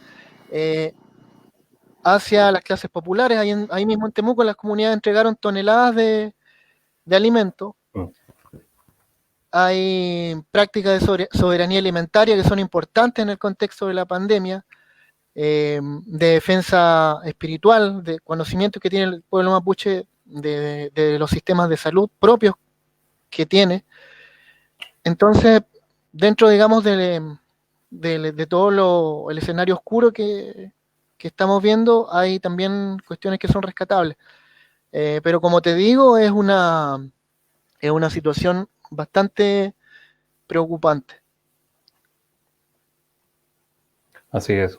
hacia las clases populares. Ahí mismo en Temuco las comunidades entregaron toneladas de alimentos. Hay prácticas de soberanía alimentaria que son importantes en el contexto de la pandemia, de defensa espiritual, de conocimiento que tiene el pueblo mapuche de los sistemas de salud propios que tiene. Entonces, dentro, digamos, de todo el escenario oscuro que estamos viendo, hay también cuestiones que son rescatables. Pero como te digo, es una situación bastante preocupante. Así es.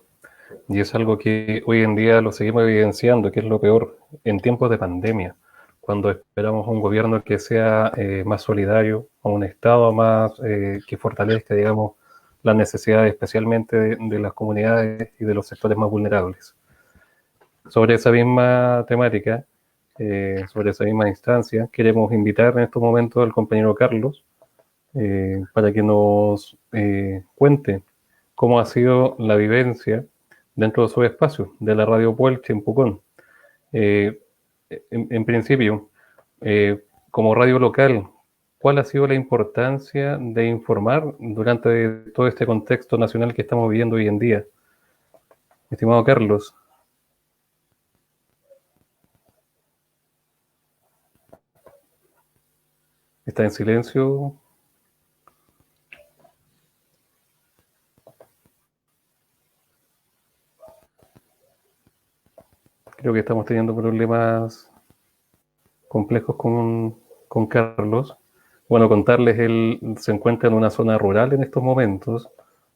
Y es algo que hoy en día lo seguimos evidenciando, que es lo peor en tiempos de pandemia, cuando esperamos un gobierno que sea más solidario, a un Estado más que fortalezca, digamos, las necesidades especialmente de las comunidades y de los sectores más vulnerables. Sobre esa misma temática, sobre esa misma instancia, queremos invitar en estos momentos al compañero Carlos para que nos cuente cómo ha sido la vivencia dentro de su espacio de la Radio Puelche en Pucón. En principio, como radio local, ¿cuál ha sido la importancia de informar durante todo este contexto nacional que estamos viviendo hoy en día? Estimado Carlos. ¿Está en silencio? Creo que estamos teniendo problemas complejos con Carlos. Bueno, contarles, él se encuentra en una zona rural en estos momentos,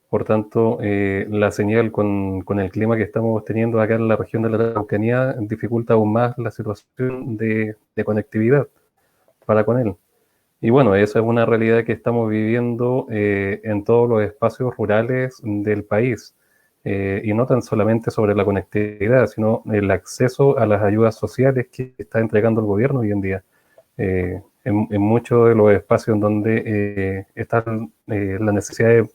por tanto, la señal con el clima que estamos teniendo acá en la región de la Araucanía dificulta aún más la situación de conectividad para con él. Y bueno, esa es una realidad que estamos viviendo en todos los espacios rurales del país. Y no tan solamente sobre la conectividad, sino el acceso a las ayudas sociales que está entregando el gobierno hoy en día. En muchos de los espacios en donde están las necesidades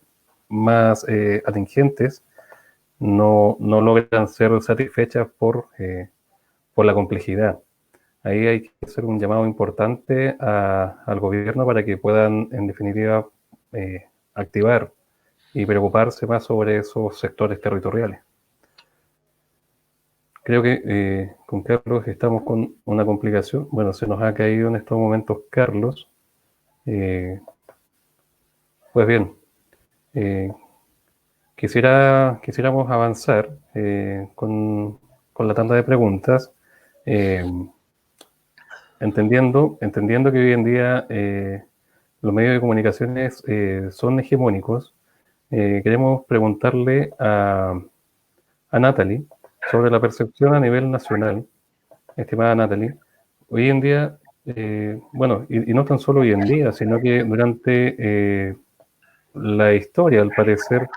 más atingentes, no logran ser satisfechas por la complejidad. Ahí hay que hacer un llamado importante al gobierno para que puedan, en definitiva, activar y preocuparse más sobre esos sectores territoriales. Creo que con Carlos estamos con una complicación. Bueno, se nos ha caído en estos momentos Carlos. Pues bien, quisiéramos avanzar con la tanda de preguntas, entendiendo que hoy en día los medios de comunicaciones son hegemónicos. Queremos preguntarle a Natalie sobre la percepción a nivel nacional. Estimada Natalie, hoy en día, bueno, y no tan solo hoy en día, sino que durante la historia, al parecer,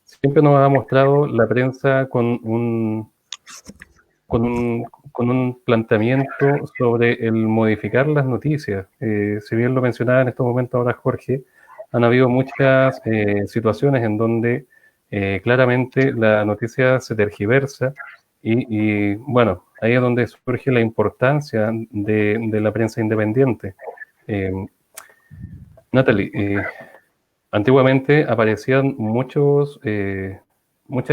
siempre nos ha mostrado la prensa con un planteamiento sobre el modificar las noticias. Si bien lo mencionaba en estos momentos ahora Jorge, han habido muchas situaciones en donde claramente la noticia se tergiversa y bueno, ahí es donde surge la importancia de la prensa independiente. Natalie, antiguamente aparecían muchas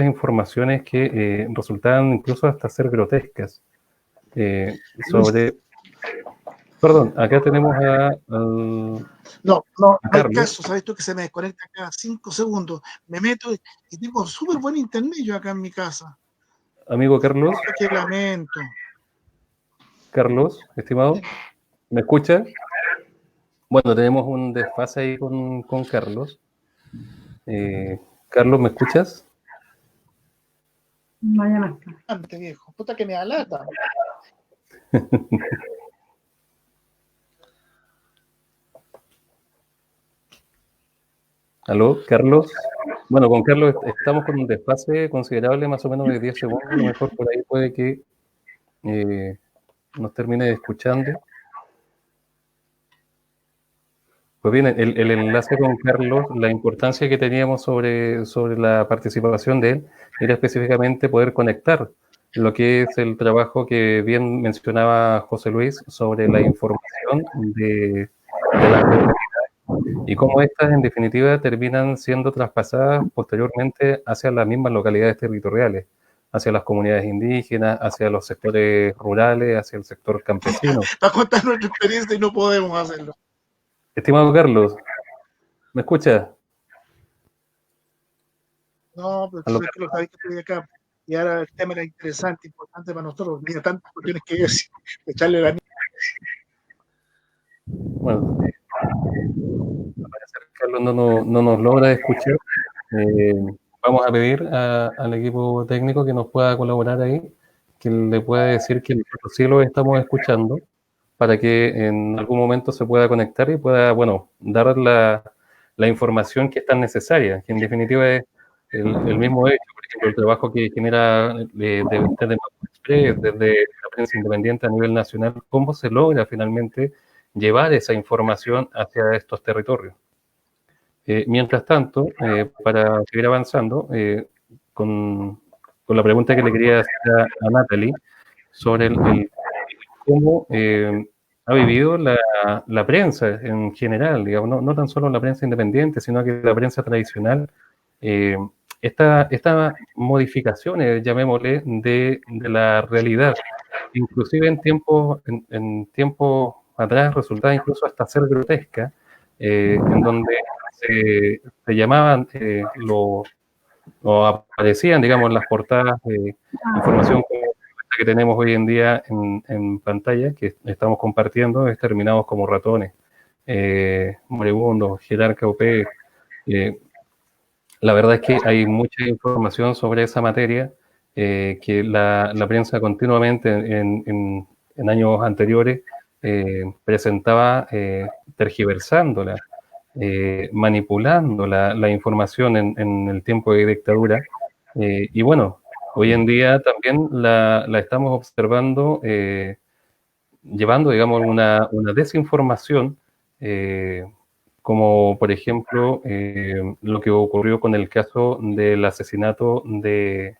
informaciones que resultaban incluso hasta ser grotescas sobre... Perdón, acá tenemos No hay caso, sabes tú que se me desconecta cada 5 segundos, me meto y tengo súper buen internet yo acá en mi casa. Amigo Carlos. Qué lamento. Carlos, estimado, ¿me escucha? Bueno, tenemos un desfase ahí con Carlos. Carlos, ¿me escuchas? No, ya no está. Antes, viejo, puta que me da lata. ¿Aló, Carlos? Bueno, con Carlos estamos con un desfase considerable, más o menos de 10 segundos. A lo mejor por ahí puede que nos termine escuchando. Pues bien, el enlace con Carlos, la importancia que teníamos sobre la participación de él, era específicamente poder conectar lo que es el trabajo que bien mencionaba José Luis sobre la información de las comunidades y cómo estas, en definitiva, terminan siendo traspasadas posteriormente hacia las mismas localidades territoriales, hacia las comunidades indígenas, hacia los sectores rurales, hacia el sector campesino. Para contar nuestra experiencia y no podemos hacerlo. Estimado Carlos, ¿me escucha? No, pero tú sabes que lo sabes que estoy acá. Y ahora el tema era interesante, importante para nosotros. Mira, tantas cuestiones que decir, echarle la... Bueno, parece que Carlos no nos logra escuchar. Vamos a pedir al equipo técnico que nos pueda colaborar ahí, que le pueda decir que nosotros sí lo estamos escuchando, para que en algún momento se pueda conectar y pueda, bueno, dar la información que es tan necesaria, que en definitiva es el mismo hecho, por ejemplo, el trabajo que genera desde Mapu Express, desde la prensa independiente a nivel nacional, cómo se logra finalmente llevar esa información hacia estos territorios. Mientras tanto, para seguir avanzando, con la pregunta que le quería hacer a Natalie sobre cómo ha vivido la prensa en general, digamos, no tan solo la prensa independiente, sino que la prensa tradicional, estas modificaciones, llamémosle, de la realidad, inclusive en tiempos atrás resultaba incluso hasta ser grotesca, en donde se llamaban o aparecían, digamos, en las portadas de información que tenemos hoy en día en pantalla, que estamos compartiendo, exterminados como ratones, moribundos, jerarca OP. La verdad es que hay mucha información sobre esa materia que la prensa continuamente en años anteriores presentaba tergiversándola, manipulando la información en el tiempo de dictadura. Y bueno, hoy en día también la estamos observando llevando, digamos, una desinformación, como por ejemplo lo que ocurrió con el caso del asesinato del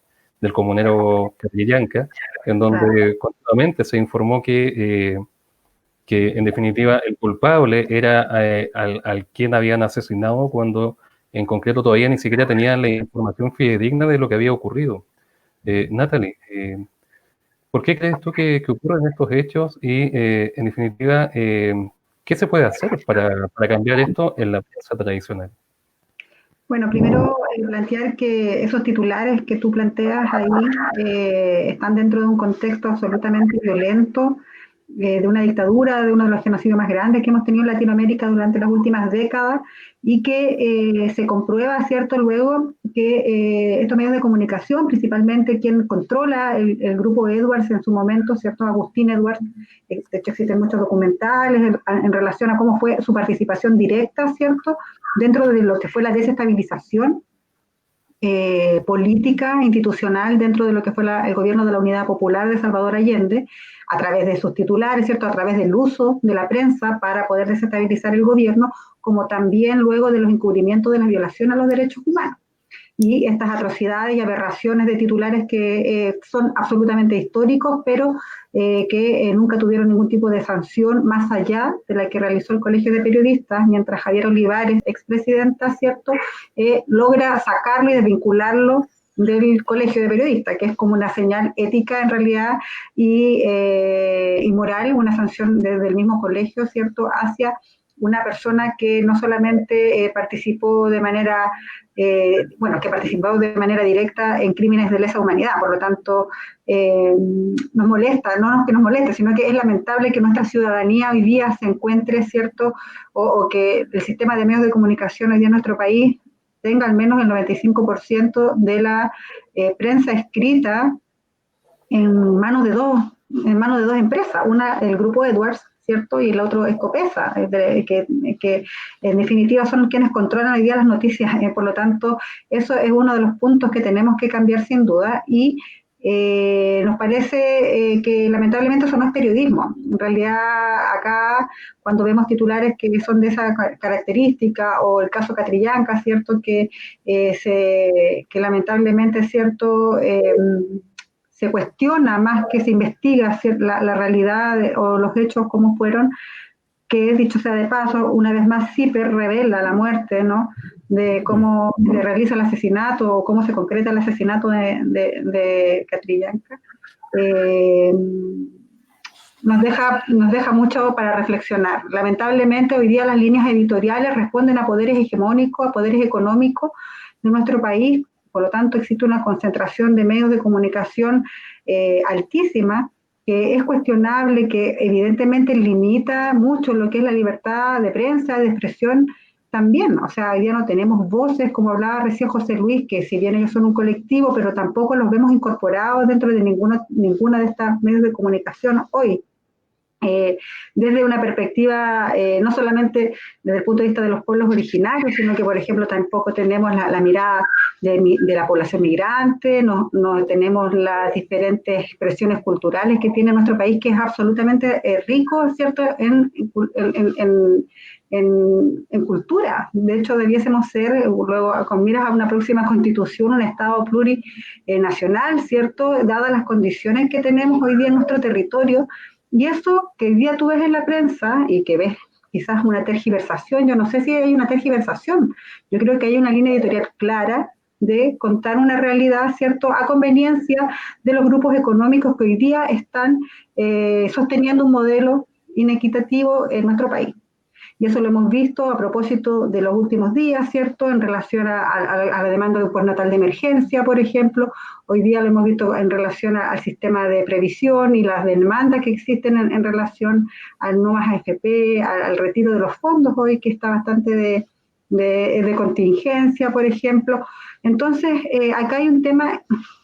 comunero Catrillanca, en donde continuamente se informó que en definitiva el culpable era al quien habían asesinado, cuando en concreto todavía ni siquiera tenían la información fidedigna de lo que había ocurrido. Natalie, ¿por qué crees tú que ocurren estos hechos? Y en definitiva, ¿qué se puede hacer para cambiar esto en la prensa tradicional? Bueno, primero plantear que esos titulares que tú planteas ahí están dentro de un contexto absolutamente violento, de una dictadura, de uno de los genocidios más grandes que hemos tenido en Latinoamérica durante las últimas décadas, y que se comprueba, ¿cierto?, luego que estos medios de comunicación, principalmente quien controla el grupo Edwards en su momento, ¿cierto?, Agustín Edwards, de hecho existen muchos documentales en relación a cómo fue su participación directa, ¿cierto?, dentro de lo que fue la desestabilización política, institucional, dentro de lo que fue el gobierno de la Unidad Popular de Salvador Allende, a través de sus titulares, ¿cierto?, a través del uso de la prensa para poder desestabilizar el gobierno, como también luego de los encubrimientos de la violación a los derechos humanos. Y estas atrocidades y aberraciones de titulares que son absolutamente históricos, pero que nunca tuvieron ningún tipo de sanción más allá de la que realizó el Colegio de Periodistas, mientras Javier Olivares, expresidenta, ¿cierto?, logra sacarlo y desvincularlo del Colegio de Periodistas, que es como una señal ética en realidad y moral, una sanción desde el mismo colegio, ¿cierto?, hacia una persona que no solamente participó de manera, que participó de manera directa en crímenes de lesa humanidad. Por lo tanto, nos molesta, no que nos moleste, sino que es lamentable que nuestra ciudadanía hoy día se encuentre, ¿cierto?, o que el sistema de medios de comunicación hoy día en nuestro país tenga al menos el 95% de la prensa escrita en manos de dos empresas, una el grupo Edwards, ¿cierto?, y el otro es Copesa, que en definitiva son quienes controlan hoy día las noticias. Por lo tanto, eso es uno de los puntos que tenemos que cambiar sin duda, y nos parece que lamentablemente eso no es periodismo. En realidad acá cuando vemos titulares que son de esa característica o el caso Catrillanca, ¿cierto? Que lamentablemente, ¿cierto? Se cuestiona más que se investiga la realidad o los hechos como fueron, que dicho sea de paso, una vez más CIPER revela la muerte, ¿no? De cómo se realiza el asesinato o cómo se concreta el asesinato de Catrillanca. Nos deja mucho para reflexionar. Lamentablemente hoy día las líneas editoriales responden a poderes hegemónicos, a poderes económicos de nuestro país, por lo tanto existe una concentración de medios de comunicación altísima, que es cuestionable, que evidentemente limita mucho lo que es la libertad de prensa, de expresión también. O sea, hoy día no tenemos voces, como hablaba recién José Luis, que si bien ellos son un colectivo, pero tampoco los vemos incorporados dentro de ninguna de estas medios de comunicación hoy. Desde una perspectiva no solamente desde el punto de vista de los pueblos originarios, sino que, por ejemplo, tampoco tenemos la mirada de la población migrante, no tenemos las diferentes expresiones culturales que tiene nuestro país, que es absolutamente rico, ¿cierto?, en cultura. De hecho, debiésemos ser, luego con miras a una próxima constitución, un Estado plurinacional, ¿cierto?, dadas las condiciones que tenemos hoy día en nuestro territorio. Y eso que hoy día tú ves en la prensa y que ves quizás una tergiversación, yo no sé si hay una tergiversación, yo creo que hay una línea editorial clara de contar una realidad, ¿cierto?, a conveniencia de los grupos económicos que hoy día están sosteniendo un modelo inequitativo en nuestro país. Y eso lo hemos visto a propósito de los últimos días, ¿cierto?, en relación a la demanda de un postnatal de emergencia, por ejemplo. Hoy día lo hemos visto en relación al sistema de previsión y las demandas que existen en relación al no más AFP, al retiro de los fondos hoy, que está bastante de contingencia, por ejemplo. Entonces, acá hay un tema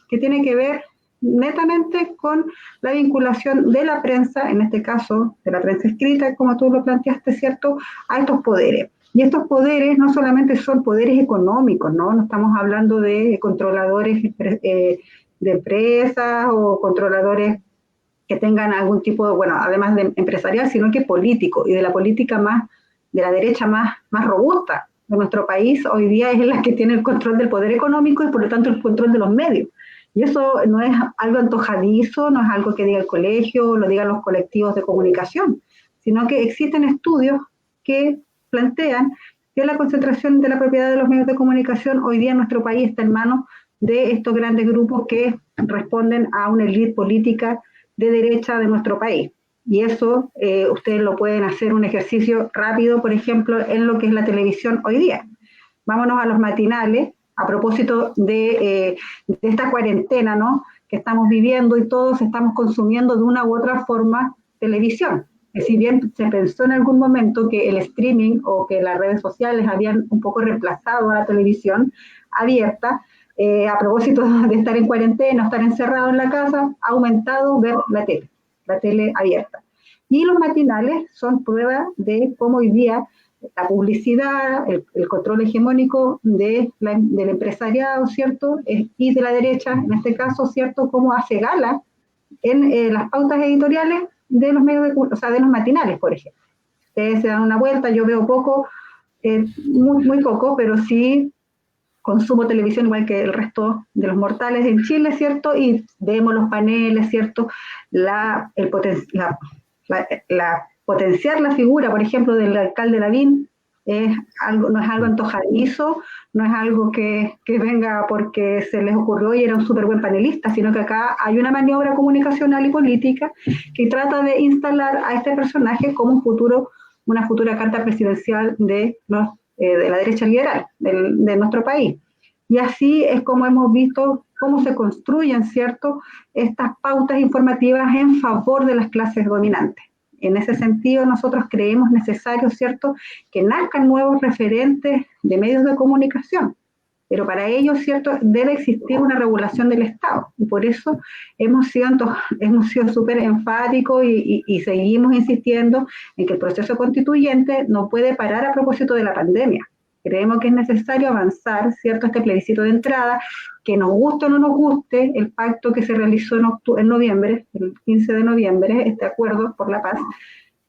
que tiene que ver netamente con la vinculación de la prensa, en este caso de la prensa escrita, como tú lo planteaste, ¿cierto?, a estos poderes. Y estos poderes no solamente son poderes económicos, ¿no? No estamos hablando de controladores de empresas o controladores que tengan algún tipo de, bueno, además de empresarial, sino que político, y de la política más, de la derecha más robusta de nuestro país, hoy día es la que tiene el control del poder económico y por lo tanto el control de los medios. Y eso no es algo antojadizo, no es algo que diga el colegio, lo digan los colectivos de comunicación, sino que existen estudios que plantean que la concentración de la propiedad de los medios de comunicación hoy día en nuestro país está en manos de estos grandes grupos que responden a una élite política de derecha de nuestro país. Y eso ustedes lo pueden hacer un ejercicio rápido, por ejemplo, en lo que es la televisión hoy día. Vámonos a los matinales, a propósito de esta cuarentena, ¿no?, que estamos viviendo y todos estamos consumiendo de una u otra forma televisión. Si bien se pensó en algún momento que el streaming o que las redes sociales habían un poco reemplazado a la televisión abierta, a propósito de estar en cuarentena, estar encerrado en la casa, ha aumentado ver la tele abierta. Y los matinales son prueba de cómo hoy día la publicidad, el control hegemónico del empresariado, ¿cierto?, y de la derecha, en este caso, ¿cierto?, cómo hace gala en las pautas editoriales de los medios de los matinales, por ejemplo. Ustedes se dan una vuelta, yo veo poco, muy poco, pero sí consumo televisión igual que el resto de los mortales en Chile, ¿cierto?, y vemos los paneles, ¿cierto?, potenciar la figura, por ejemplo, del alcalde Lavín, no es algo antojadizo, no es algo que venga porque se les ocurrió y era un súper buen panelista, sino que acá hay una maniobra comunicacional y política que trata de instalar a este personaje como una futura carta presidencial de la derecha liberal de nuestro país. Y así es como hemos visto cómo se construyen, ¿cierto?, estas pautas informativas en favor de las clases dominantes. En ese sentido, nosotros creemos necesario, ¿cierto?, que nazcan nuevos referentes de medios de comunicación, pero para ello, ¿cierto?, debe existir una regulación del Estado, y por eso hemos sido súper enfáticos y seguimos insistiendo en que el proceso constituyente no puede parar a propósito de la pandemia. Creemos que es necesario avanzar, ¿cierto?, este plebiscito de entrada, que nos guste o no nos guste, el pacto que se realizó en noviembre, el 15 de noviembre, este acuerdo por la paz,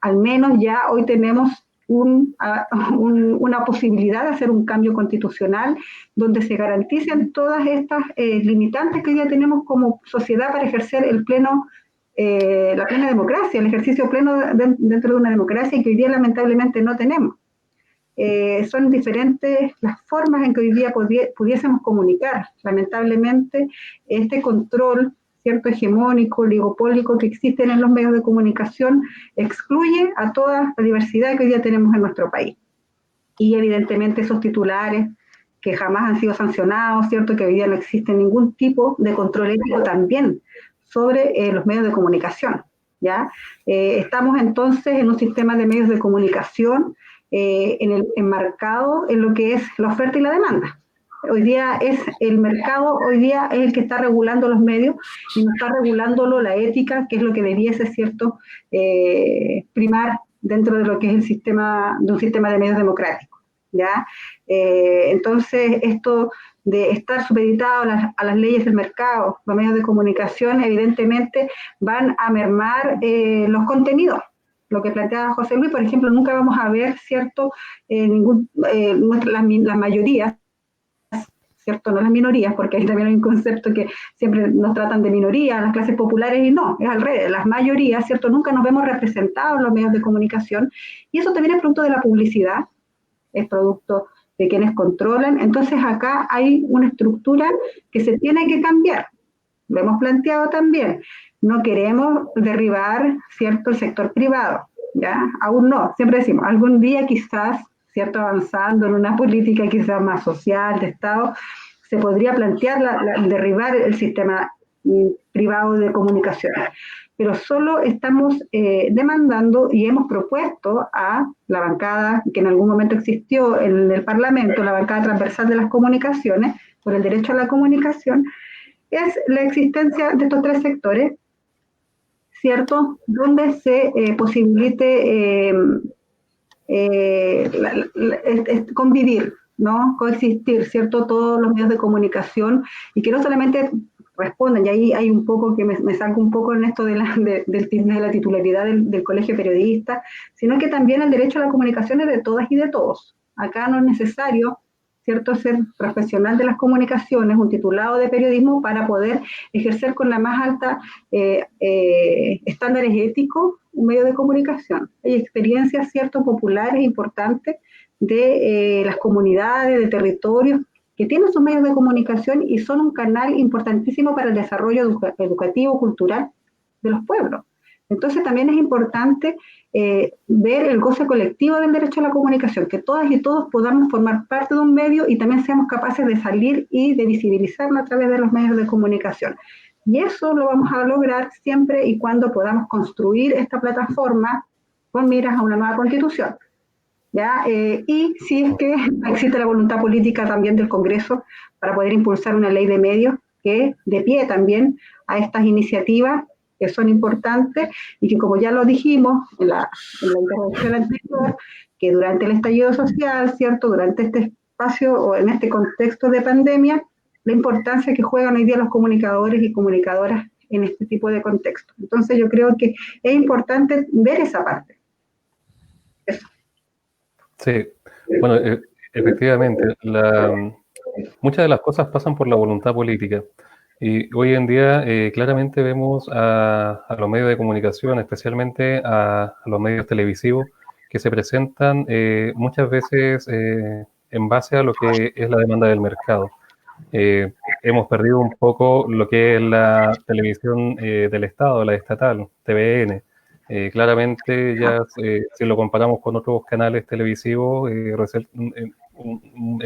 al menos ya hoy tenemos una posibilidad de hacer un cambio constitucional donde se garanticen todas estas limitantes que hoy día tenemos como sociedad para ejercer la plena democracia, el ejercicio pleno dentro de una democracia y que hoy día lamentablemente no tenemos. Son diferentes las formas en que hoy día pudiésemos comunicar. Lamentablemente, este control, cierto, hegemónico, oligopólico que existen en los medios de comunicación excluye a toda la diversidad que hoy día tenemos en nuestro país. Y evidentemente esos titulares que jamás han sido sancionados, cierto, que hoy día no existe ningún tipo de control ético también sobre los medios de comunicación, ¿ya? Estamos entonces en un sistema de medios de comunicación enmarcado en lo que es la oferta y la demanda. Hoy día es el mercado, hoy día es el que está regulando los medios y no está regulándolo la ética, que es lo que debiese, ¿cierto?, primar dentro de lo que es el sistema, de un sistema de medios democráticos, ¿ya? Entonces, esto de estar supeditado a las leyes del mercado, los medios de comunicación, evidentemente van a mermar los contenidos. Lo que planteaba José Luis, por ejemplo, nunca vamos a ver, ¿cierto?, las mayorías, ¿cierto?, no las minorías, porque ahí también hay un concepto que siempre nos tratan de minorías, las clases populares, y no, es al revés, las mayorías, ¿cierto?, nunca nos vemos representados en los medios de comunicación, y eso también es producto de la publicidad, es producto de quienes controlan. Entonces acá hay una estructura que se tiene que cambiar, lo hemos planteado también. No queremos derribar, ¿cierto?, el sector privado, ¿ya? Aún no, siempre decimos, algún día quizás, ¿cierto?, avanzando en una política quizás más social, de Estado, se podría plantear derribar el sistema privado de comunicaciones. Pero solo estamos demandando y hemos propuesto a la bancada que en algún momento existió en el Parlamento, la bancada transversal de las comunicaciones, por el derecho a la comunicación, es la existencia de estos tres sectores, ¿cierto?, donde se posibilite convivir, ¿no?, coexistir, ¿cierto?, todos los medios de comunicación, y que no solamente respondan, y ahí hay un poco que me saco un poco en esto de la titularidad del colegio periodista, sino que también el derecho a la comunicación es de todas y de todos. Acá no es necesario, ¿cierto?, ser profesional de las comunicaciones, un titulado de periodismo, para poder ejercer con la más alta estándares éticos un medio de comunicación. Hay experiencias, ¿cierto?, populares importantes de las comunidades, de territorios, que tienen sus medios de comunicación y son un canal importantísimo para el desarrollo educativo, cultural de los pueblos. Entonces también es importante ver el goce colectivo del derecho a la comunicación, que todas y todos podamos formar parte de un medio y también seamos capaces de salir y de visibilizarlo a través de los medios de comunicación. Y eso lo vamos a lograr siempre y cuando podamos construir esta plataforma con miras a una nueva constitución, ¿ya? Y si es que existe la voluntad política también del Congreso para poder impulsar una ley de medios que dé pie también a estas iniciativas que son importantes y que, como ya lo dijimos en la intervención anterior, que durante el estallido social, ¿cierto?, durante este espacio o en este contexto de pandemia, la importancia que juegan hoy día los comunicadores y comunicadoras en este tipo de contexto. Entonces yo creo que es importante ver esa parte. Eso. Sí, bueno, efectivamente, muchas de las cosas pasan por la voluntad política. Y hoy en día claramente vemos a los medios de comunicación, especialmente a los medios televisivos, que se presentan muchas veces en base a lo que es la demanda del mercado. Hemos perdido un poco lo que es la televisión del Estado, la estatal, TVN. Claramente ya si lo comparamos con otros canales televisivos, en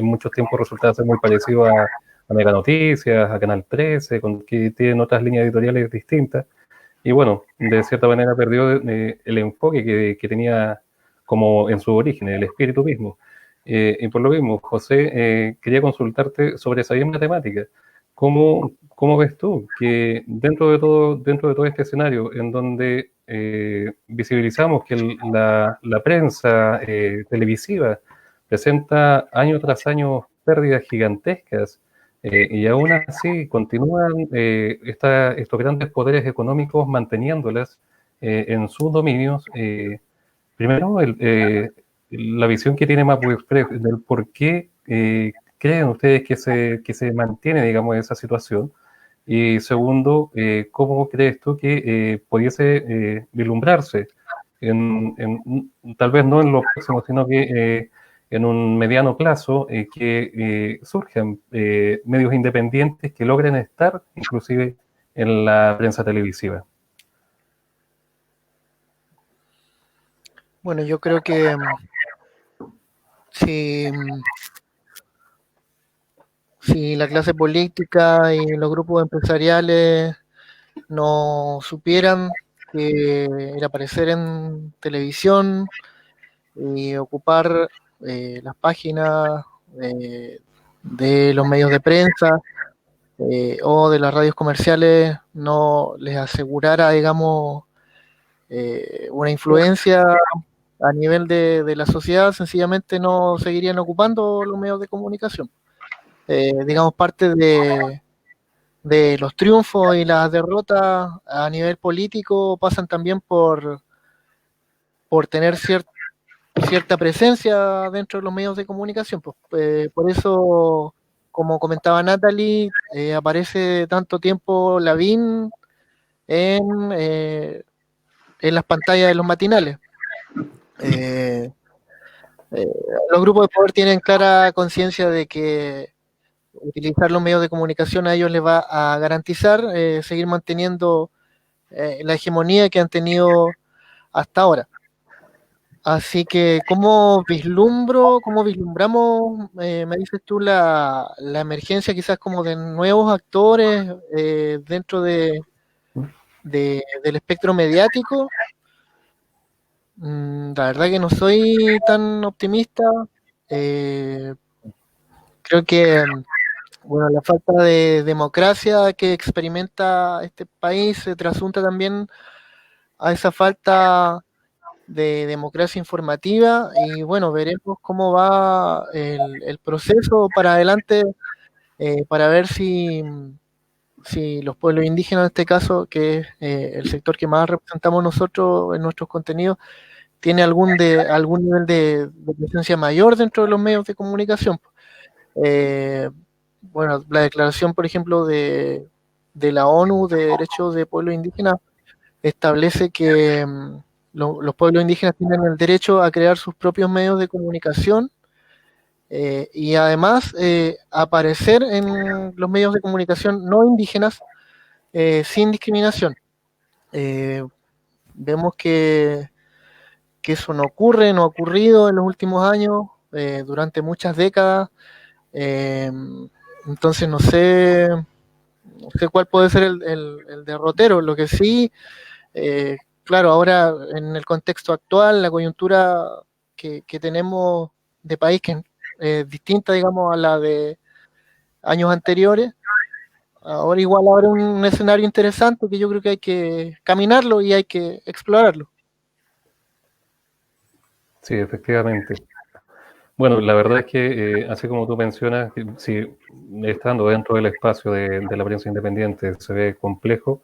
muchos tiempos resulta ser muy parecido a Mega Noticias, a Canal 13, que tienen otras líneas editoriales distintas. Y bueno, de cierta manera perdió el enfoque que tenía como en su origen, el espíritu mismo. Y por lo mismo, José, quería consultarte sobre esa misma temática. ¿Cómo ves tú que dentro de todo este escenario en donde visibilizamos que la prensa televisiva presenta año tras año pérdidas gigantescas, y aún así continúan estos grandes poderes económicos manteniéndolas en sus dominios. Primero, la visión que tiene Mapfre Express del por qué creen ustedes que se mantiene, digamos, esa situación. Y segundo, ¿cómo crees tú que pudiese vislumbrarse tal vez no en lo próximo, sino que en un mediano plazo, que surjan medios independientes que logren estar inclusive en la prensa televisiva? Bueno, yo creo que si, si la clase política y los grupos empresariales no supieran que el aparecer en televisión y ocupar las páginas de los medios de prensa o de las radios comerciales no les asegurara, digamos, una influencia a nivel de la sociedad, sencillamente no seguirían ocupando los medios de comunicación. Digamos, parte de los triunfos y las derrotas a nivel político pasan también por tener cierta presencia dentro de los medios de comunicación. Pues, por eso, como comentaba Natalie, aparece tanto tiempo Lavín en las pantallas de los matinales. Los grupos de poder tienen clara conciencia de que utilizar los medios de comunicación a ellos les va a garantizar seguir manteniendo la hegemonía que han tenido hasta ahora. Así que, ¿cómo vislumbramos, me dices tú, la emergencia quizás como de nuevos actores dentro del espectro mediático? La verdad que no soy tan optimista. Creo que bueno, la falta de democracia que experimenta este país se trasunta también a esa falta de democracia informativa y bueno, veremos cómo va el proceso para adelante para ver si los pueblos indígenas en este caso, que es el sector que más representamos nosotros en nuestros contenidos, tiene algún nivel de presencia mayor dentro de los medios de comunicación. Bueno, la declaración, por ejemplo, de la ONU de Derechos de Pueblos Indígenas establece que los pueblos indígenas tienen el derecho a crear sus propios medios de comunicación y además aparecer en los medios de comunicación no indígenas sin discriminación. Vemos que eso no ocurre, no ha ocurrido en los últimos años, durante muchas décadas. Entonces no sé cuál puede ser el derrotero. Lo que sí, claro, ahora en el contexto actual, la coyuntura que tenemos de país, que es distinta, digamos, a la de años anteriores, ahora igual habrá un escenario interesante que yo creo que hay que caminarlo y hay que explorarlo. Sí, efectivamente. Bueno, la verdad es que, así como tú mencionas, si estando dentro del espacio de la prensa independiente se ve complejo,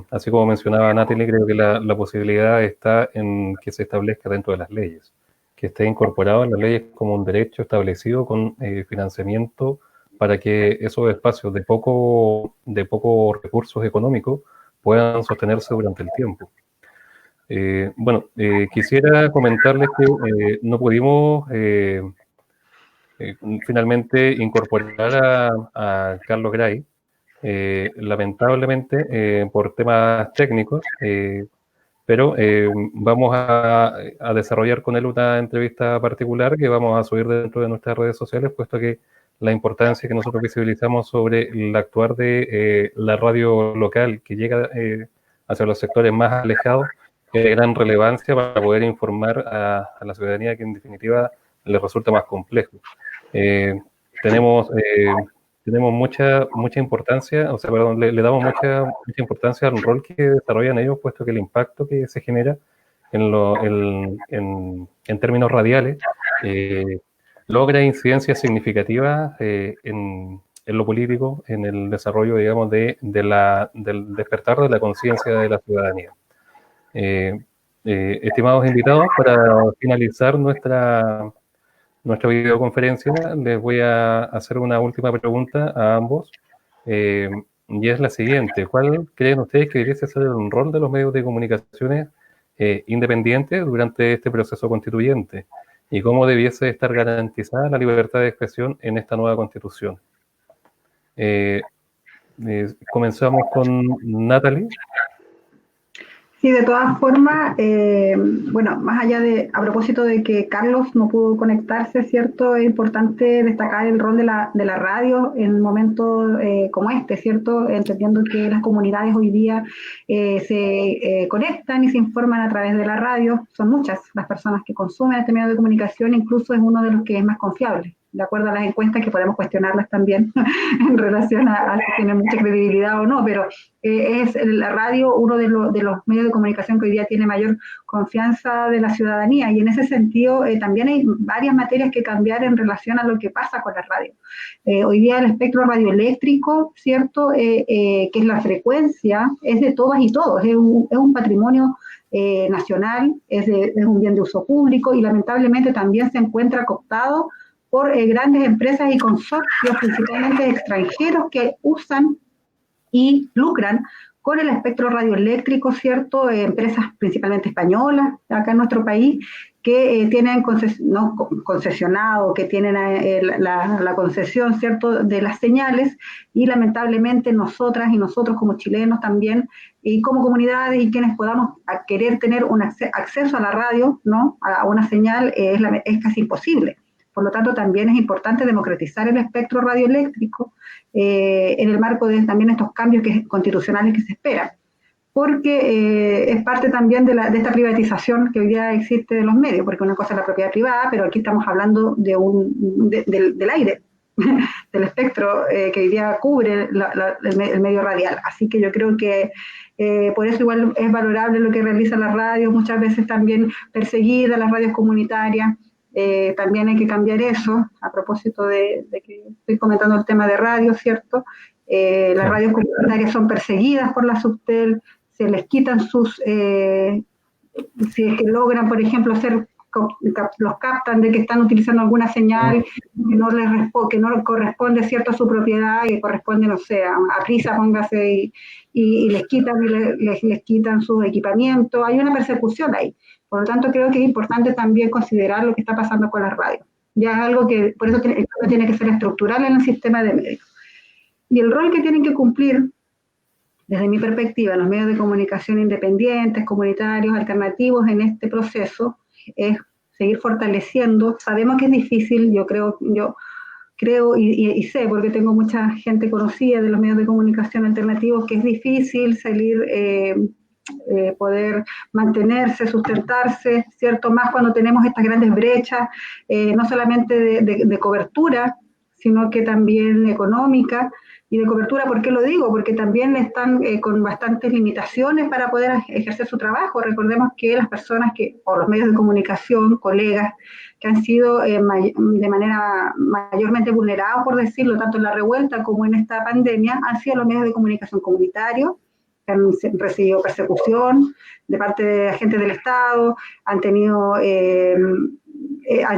así como mencionaba Natalie, creo que la posibilidad está en que se establezca dentro de las leyes, que esté incorporado en las leyes como un derecho establecido con financiamiento para que esos espacios de poco recursos económicos puedan sostenerse durante el tiempo. Bueno, quisiera comentarles que no pudimos finalmente incorporar a Carlos Gray, lamentablemente por temas técnicos, pero vamos a desarrollar con él una entrevista particular que vamos a subir dentro de nuestras redes sociales, puesto que la importancia que nosotros visibilizamos sobre el actuar de la radio local que llega hacia los sectores más alejados de gran relevancia para poder informar a la ciudadanía que en definitiva le resulta más complejo. Tenemos mucha importancia, o sea, perdón, le damos mucha importancia al rol que desarrollan ellos, puesto que el impacto que se genera en términos radiales logra incidencias significativas en lo político, en el desarrollo, digamos, del despertar de la conciencia de la ciudadanía. Estimados invitados, para finalizar nuestra videoconferencia, les voy a hacer una última pregunta a ambos, y es la siguiente. ¿Cuál creen ustedes que debería ser el rol de los medios de comunicaciones independientes durante este proceso constituyente? ¿Y cómo debiese estar garantizada la libertad de expresión en esta nueva constitución? Comenzamos con Natalie. Sí, de todas formas, bueno, más allá a propósito de que Carlos no pudo conectarse, ¿cierto? Es importante destacar el rol de la radio en momentos como este, ¿cierto? Entendiendo que las comunidades hoy día se conectan y se informan a través de la radio. Son muchas las personas que consumen este medio de comunicación, incluso es uno de los que es más confiable, de acuerdo a las encuestas, que podemos cuestionarlas también en relación a si tiene mucha credibilidad o no, pero es la radio uno de los medios de comunicación que hoy día tiene mayor confianza de la ciudadanía, y en ese sentido también hay varias materias que cambiar en relación a lo que pasa con la radio. Hoy día el espectro radioeléctrico, ¿cierto? Que es la frecuencia, es de todas y todos, es un patrimonio nacional, es un bien de uso público, y lamentablemente también se encuentra cooptado por grandes empresas y consorcios, principalmente extranjeros, que usan y lucran con el espectro radioeléctrico, ¿cierto? Empresas principalmente españolas, acá en nuestro país, que tienen concesionado, que tienen la concesión, ¿cierto?, de las señales, y lamentablemente nosotras y nosotros como chilenos también, y como comunidades y quienes podamos querer tener un acceso a la radio, ¿no?, a una señal, es casi imposible. Por lo tanto, también es importante democratizar el espectro radioeléctrico en el marco de también estos cambios constitucionales que se esperan, porque es parte también de esta privatización que hoy día existe de los medios, porque una cosa es la propiedad privada, pero aquí estamos hablando del aire, del espectro que hoy día cubre el medio radial. Así que yo creo que por eso igual es valorable lo que realizan las radios, muchas veces también perseguidas las radios comunitarias. También hay que cambiar eso, a propósito de que estoy comentando el tema de radio, ¿cierto? Las radios comunitarias son perseguidas por la Subtel, se les quitan si es que logran, por ejemplo, los captan de que están utilizando alguna señal que no corresponde, ¿cierto?, a su propiedad, y que corresponde, no sé, a Prisa, póngase, y les quitan sus equipamientos. Hay una persecución ahí. Por lo tanto, creo que es importante también considerar lo que está pasando con las radios. Ya es algo que, por eso tiene que ser estructural en el sistema de medios. Y el rol que tienen que cumplir, desde mi perspectiva, los medios de comunicación independientes, comunitarios, alternativos en este proceso, es seguir fortaleciendo. Sabemos que es difícil, yo creo y sé, porque tengo mucha gente conocida de los medios de comunicación alternativos, que es difícil salir, poder mantenerse, sustentarse, ¿cierto? Más cuando tenemos estas grandes brechas, no solamente de cobertura, sino que también económica. Y de cobertura, ¿por qué lo digo? Porque también están con bastantes limitaciones para poder ejercer su trabajo. Recordemos que las personas o los medios de comunicación, colegas, que han sido de manera mayormente vulnerados, por decirlo, tanto en la revuelta como en esta pandemia, han sido los medios de comunicación comunitarios, que han recibido persecución de parte de agentes del Estado, han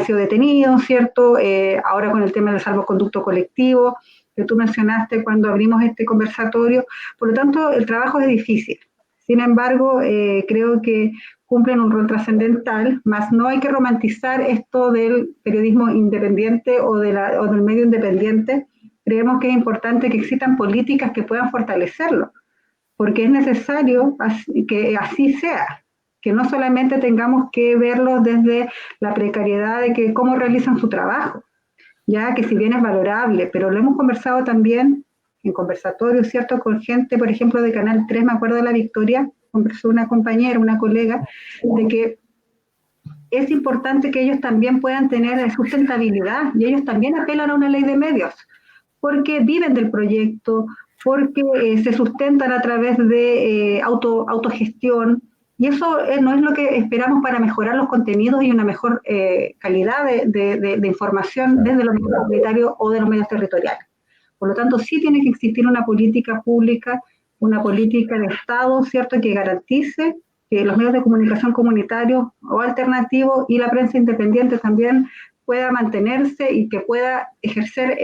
sido detenidos, ¿cierto? Ahora con el tema del salvoconducto colectivo, que tú mencionaste cuando abrimos este conversatorio. Por lo tanto, el trabajo es difícil. Sin embargo, creo que cumplen un rol trascendental, más no hay que romantizar esto del periodismo independiente o del medio independiente. Creemos que es importante que existan políticas que puedan fortalecerlo, porque es necesario que así sea, que no solamente tengamos que verlo desde la precariedad de cómo realizan su trabajo, ya que si bien es valorable, pero lo hemos conversado también en conversatorios, ¿cierto?, con gente, por ejemplo, de Canal 3, me acuerdo de La Victoria, conversó una compañera, una colega, de que es importante que ellos también puedan tener sustentabilidad, y ellos también apelan a una ley de medios, porque viven del proyecto, porque se sustentan a través de autogestión, Y eso no es lo que esperamos para mejorar los contenidos y una mejor calidad de información desde los medios comunitarios o de los medios territoriales. Por lo tanto, sí tiene que existir una política pública, una política de Estado, ¿cierto?, que garantice que los medios de comunicación comunitarios o alternativos y la prensa independiente también pueda mantenerse y que pueda ejercer,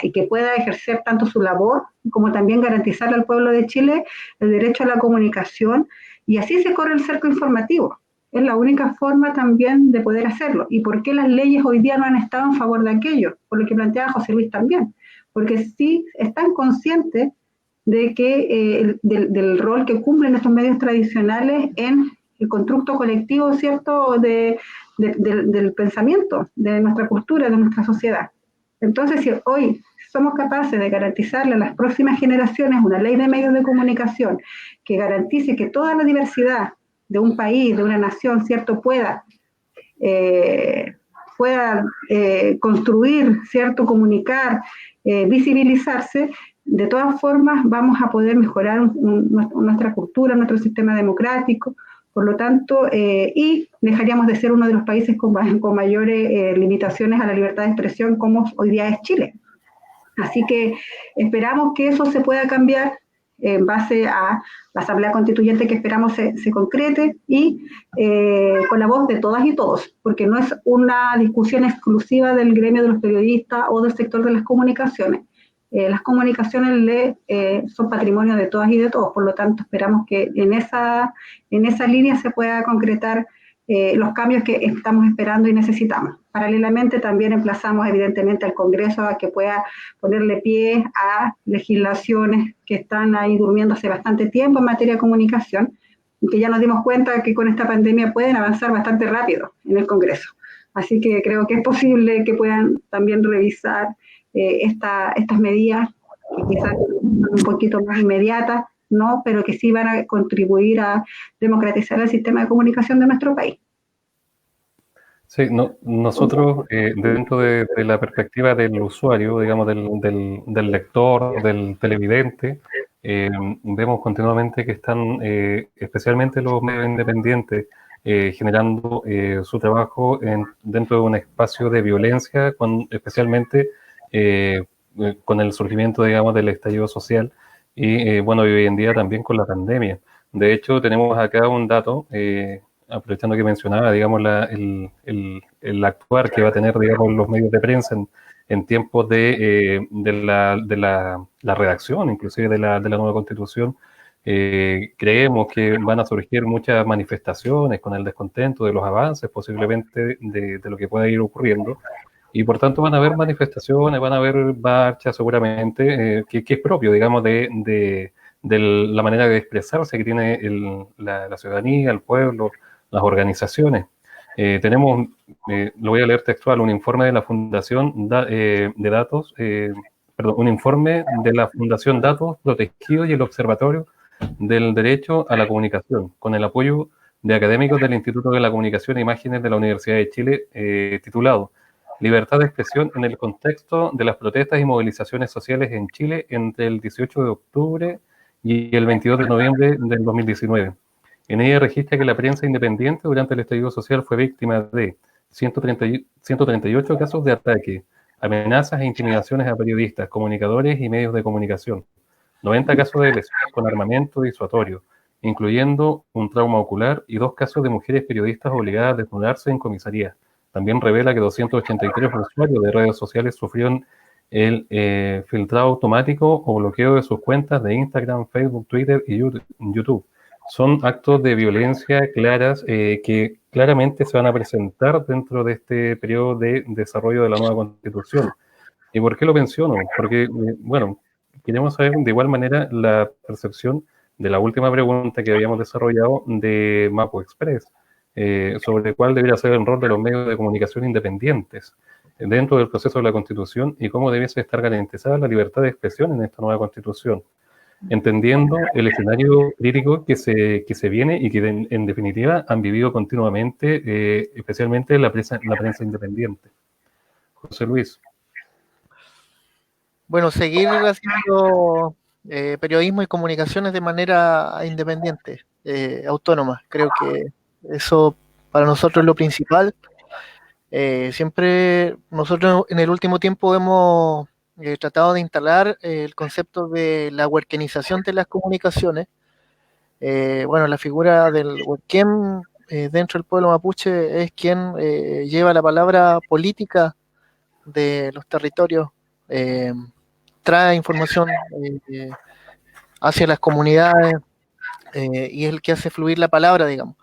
y que pueda ejercer tanto su labor como también garantizarle al pueblo de Chile el derecho a la comunicación, y así se corre el cerco informativo. Es la única forma también de poder hacerlo. ¿Y por qué las leyes hoy día no han estado en favor de aquello? Por lo que planteaba José Luis también. Porque sí están conscientes de que del rol que cumplen estos medios tradicionales en el constructo colectivo, ¿cierto?, del pensamiento, de nuestra cultura, de nuestra sociedad. Entonces, si hoy somos capaces de garantizarle a las próximas generaciones una ley de medios de comunicación que garantice que toda la diversidad de un país, de una nación, ¿cierto?, pueda construir, ¿cierto?, comunicar, visibilizarse, de todas formas vamos a poder mejorar nuestra cultura, nuestro sistema democrático, por lo tanto, y dejaríamos de ser uno de los países con mayores limitaciones a la libertad de expresión como hoy día es Chile. Así que esperamos que eso se pueda cambiar en base a la Asamblea Constituyente que esperamos se concrete y con la voz de todas y todos, porque no es una discusión exclusiva del gremio de los periodistas o del sector de las comunicaciones. Las comunicaciones son patrimonio de todas y de todos, por lo tanto esperamos que en esa línea se pueda concretar los cambios que estamos esperando y necesitamos. Paralelamente también emplazamos evidentemente al Congreso a que pueda ponerle pie a legislaciones que están ahí durmiendo hace bastante tiempo en materia de comunicación y que ya nos dimos cuenta que con esta pandemia pueden avanzar bastante rápido en el Congreso. Así que creo que es posible que puedan también revisar estas medidas que quizás son un poquito más inmediatas, ¿no?, pero que sí van a contribuir a democratizar el sistema de comunicación de nuestro país. Sí, nosotros dentro de la perspectiva del usuario, digamos, del lector, del televidente, vemos continuamente que están, especialmente los medios independientes, generando su trabajo dentro de un espacio de violencia, especialmente con el surgimiento, digamos, del estallido social y, bueno, hoy en día también con la pandemia. De hecho, tenemos acá un dato, aprovechando que mencionaba, digamos, el actuar que va a tener, digamos, los medios de prensa en tiempos de la redacción, inclusive de la nueva Constitución. Creemos que van a surgir muchas manifestaciones con el descontento de los avances, posiblemente de lo que pueda ir ocurriendo. Y por tanto van a haber manifestaciones, van a haber marchas seguramente, que es propio, digamos, de la manera de expresarse que tiene la ciudadanía, el pueblo, las organizaciones. Tenemos, lo voy a leer textual, un informe de la Fundación de Datos, un informe de la Fundación Datos Protegidos y el Observatorio del Derecho a la Comunicación, con el apoyo de académicos del Instituto de la Comunicación e Imágenes de la Universidad de Chile, titulado Libertad de expresión en el contexto de las protestas y movilizaciones sociales en Chile entre el 18 de octubre y el 22 de noviembre del 2019. En ella registra que la prensa independiente durante el estallido social fue víctima de 138 casos de ataque, amenazas e intimidaciones a periodistas, comunicadores y medios de comunicación, 90 casos de lesiones con armamento disuasorio, incluyendo un trauma ocular y 2 casos de mujeres periodistas obligadas a desnudarse en comisaría. También revela que 283 usuarios de redes sociales sufrieron el filtrado automático o bloqueo de sus cuentas de Instagram, Facebook, Twitter y YouTube. Son actos de violencia claras que claramente se van a presentar dentro de este periodo de desarrollo de la nueva Constitución. ¿Y por qué lo menciono? Porque, bueno, queremos saber de igual manera la percepción de la última pregunta que habíamos desarrollado de Mapo Express, sobre cuál debería ser el rol de los medios de comunicación independientes dentro del proceso de la Constitución y cómo debiese estar garantizada la libertad de expresión en esta nueva Constitución, entendiendo el escenario crítico que se viene y que en definitiva han vivido continuamente, especialmente la prensa independiente. José Luis. Bueno, seguir haciendo periodismo y comunicaciones de manera independiente. autónomas. Creo que eso para nosotros es lo principal. Siempre nosotros en el último tiempo hemos tratado de instalar el concepto de la huerquenización de las comunicaciones. Bueno, la figura del huerquén dentro del pueblo mapuche es quien lleva la palabra política de los territorios, trae información hacia las comunidades y es el que hace fluir la palabra, digamos.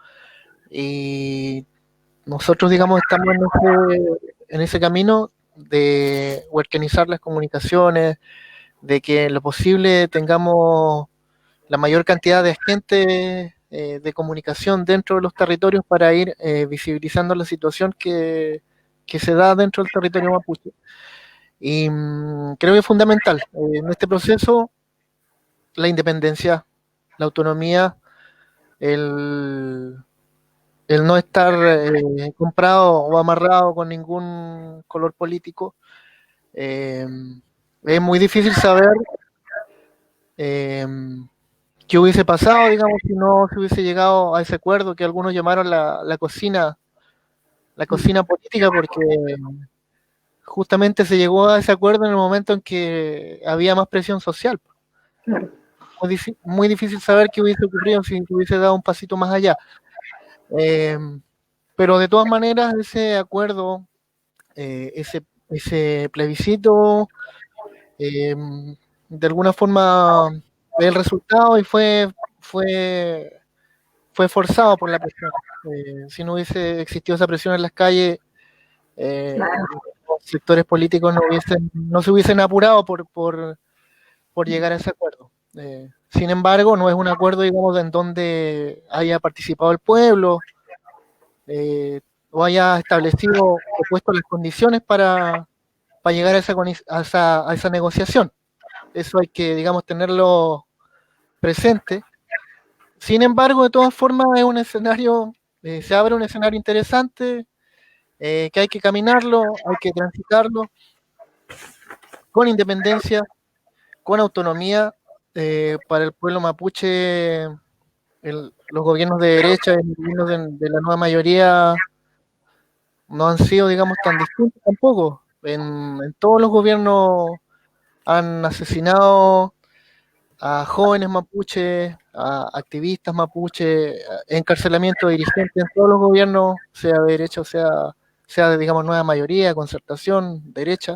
Y nosotros, digamos, estamos en ese camino de huercanizar las comunicaciones, de que en lo posible tengamos la mayor cantidad de agentes de comunicación dentro de los territorios para ir visibilizando la situación que se da dentro del territorio mapuche. Y creo que es fundamental en este proceso la independencia, la autonomía, el no estar comprado o amarrado con ningún color político. Es muy difícil saber qué hubiese pasado, digamos, si no se hubiese llegado a ese acuerdo que algunos llamaron la cocina política, porque justamente se llegó a ese acuerdo en el momento en que había más presión social. Claro. Muy difícil saber qué hubiese ocurrido si se hubiese dado un pasito más allá. Pero de todas maneras, ese acuerdo, ese plebiscito, de alguna forma el resultado y fue forzado por la presión. Si no hubiese existido esa presión en las calles, Claro. los sectores políticos no se hubiesen apurado por llegar a ese acuerdo. Sin embargo, no es un acuerdo, digamos, en donde haya participado el pueblo o haya establecido o puesto las condiciones para llegar a esa negociación. Eso hay que, digamos, tenerlo presente. Sin embargo, de todas formas, es un escenario, se abre un escenario interesante, que hay que caminarlo, hay que transitarlo con independencia, con autonomía. Para el pueblo mapuche, los gobiernos de derecha y los gobiernos de la nueva mayoría no han sido, digamos, tan distintos tampoco. En todos los gobiernos han asesinado a jóvenes mapuches, a activistas mapuches, encarcelamiento de dirigentes en todos los gobiernos, sea de derecha o sea de, digamos, nueva mayoría, concertación, derecha.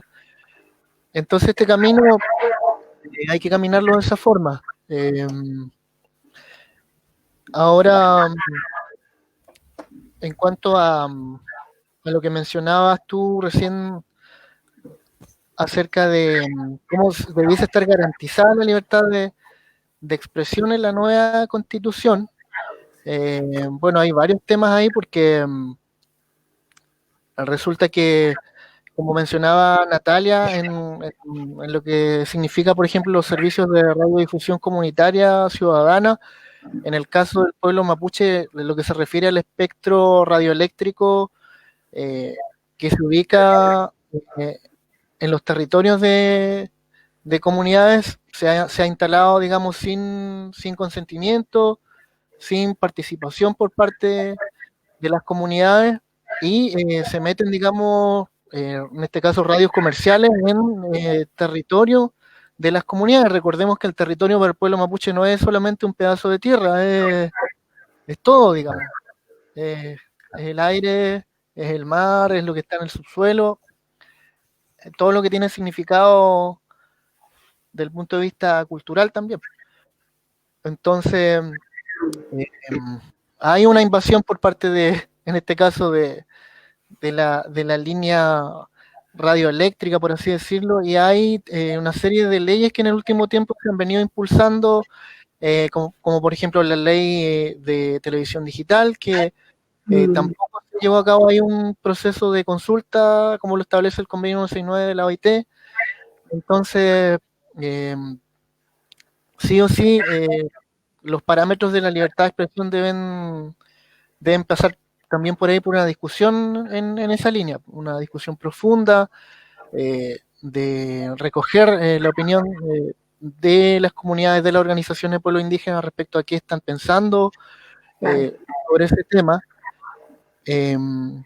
Entonces este camino hay que caminarlo de esa forma. Ahora, en cuanto a lo que mencionabas tú recién acerca de cómo debiese estar garantizada la libertad de expresión en la nueva constitución, bueno, hay varios temas ahí porque resulta que, como mencionaba Natalia, en lo que significa, por ejemplo, los servicios de radiodifusión comunitaria ciudadana, en el caso del pueblo mapuche, de lo que se refiere al espectro radioeléctrico que se ubica en los territorios de comunidades, se ha instalado, digamos, sin consentimiento, sin participación por parte de las comunidades y se meten, digamos, en este caso radios comerciales en territorio de las comunidades. Recordemos que el territorio para el pueblo mapuche no es solamente un pedazo de tierra, es todo, digamos. Es el aire, es el mar, es lo que está en el subsuelo, todo lo que tiene significado del punto de vista cultural también. Entonces, hay una invasión por parte de, en este caso, de la línea radioeléctrica, por así decirlo, y hay una serie de leyes que en el último tiempo se han venido impulsando, como por ejemplo la ley de televisión digital, que tampoco se llevó a cabo ahí un proceso de consulta, como lo establece el convenio 169 de la OIT. Entonces, sí o sí, los parámetros de la libertad de expresión deben pasar también por ahí por una discusión en esa línea, una discusión profunda, de recoger la opinión de las comunidades, de las organizaciones de pueblos indígenas respecto a qué están pensando sobre ese tema.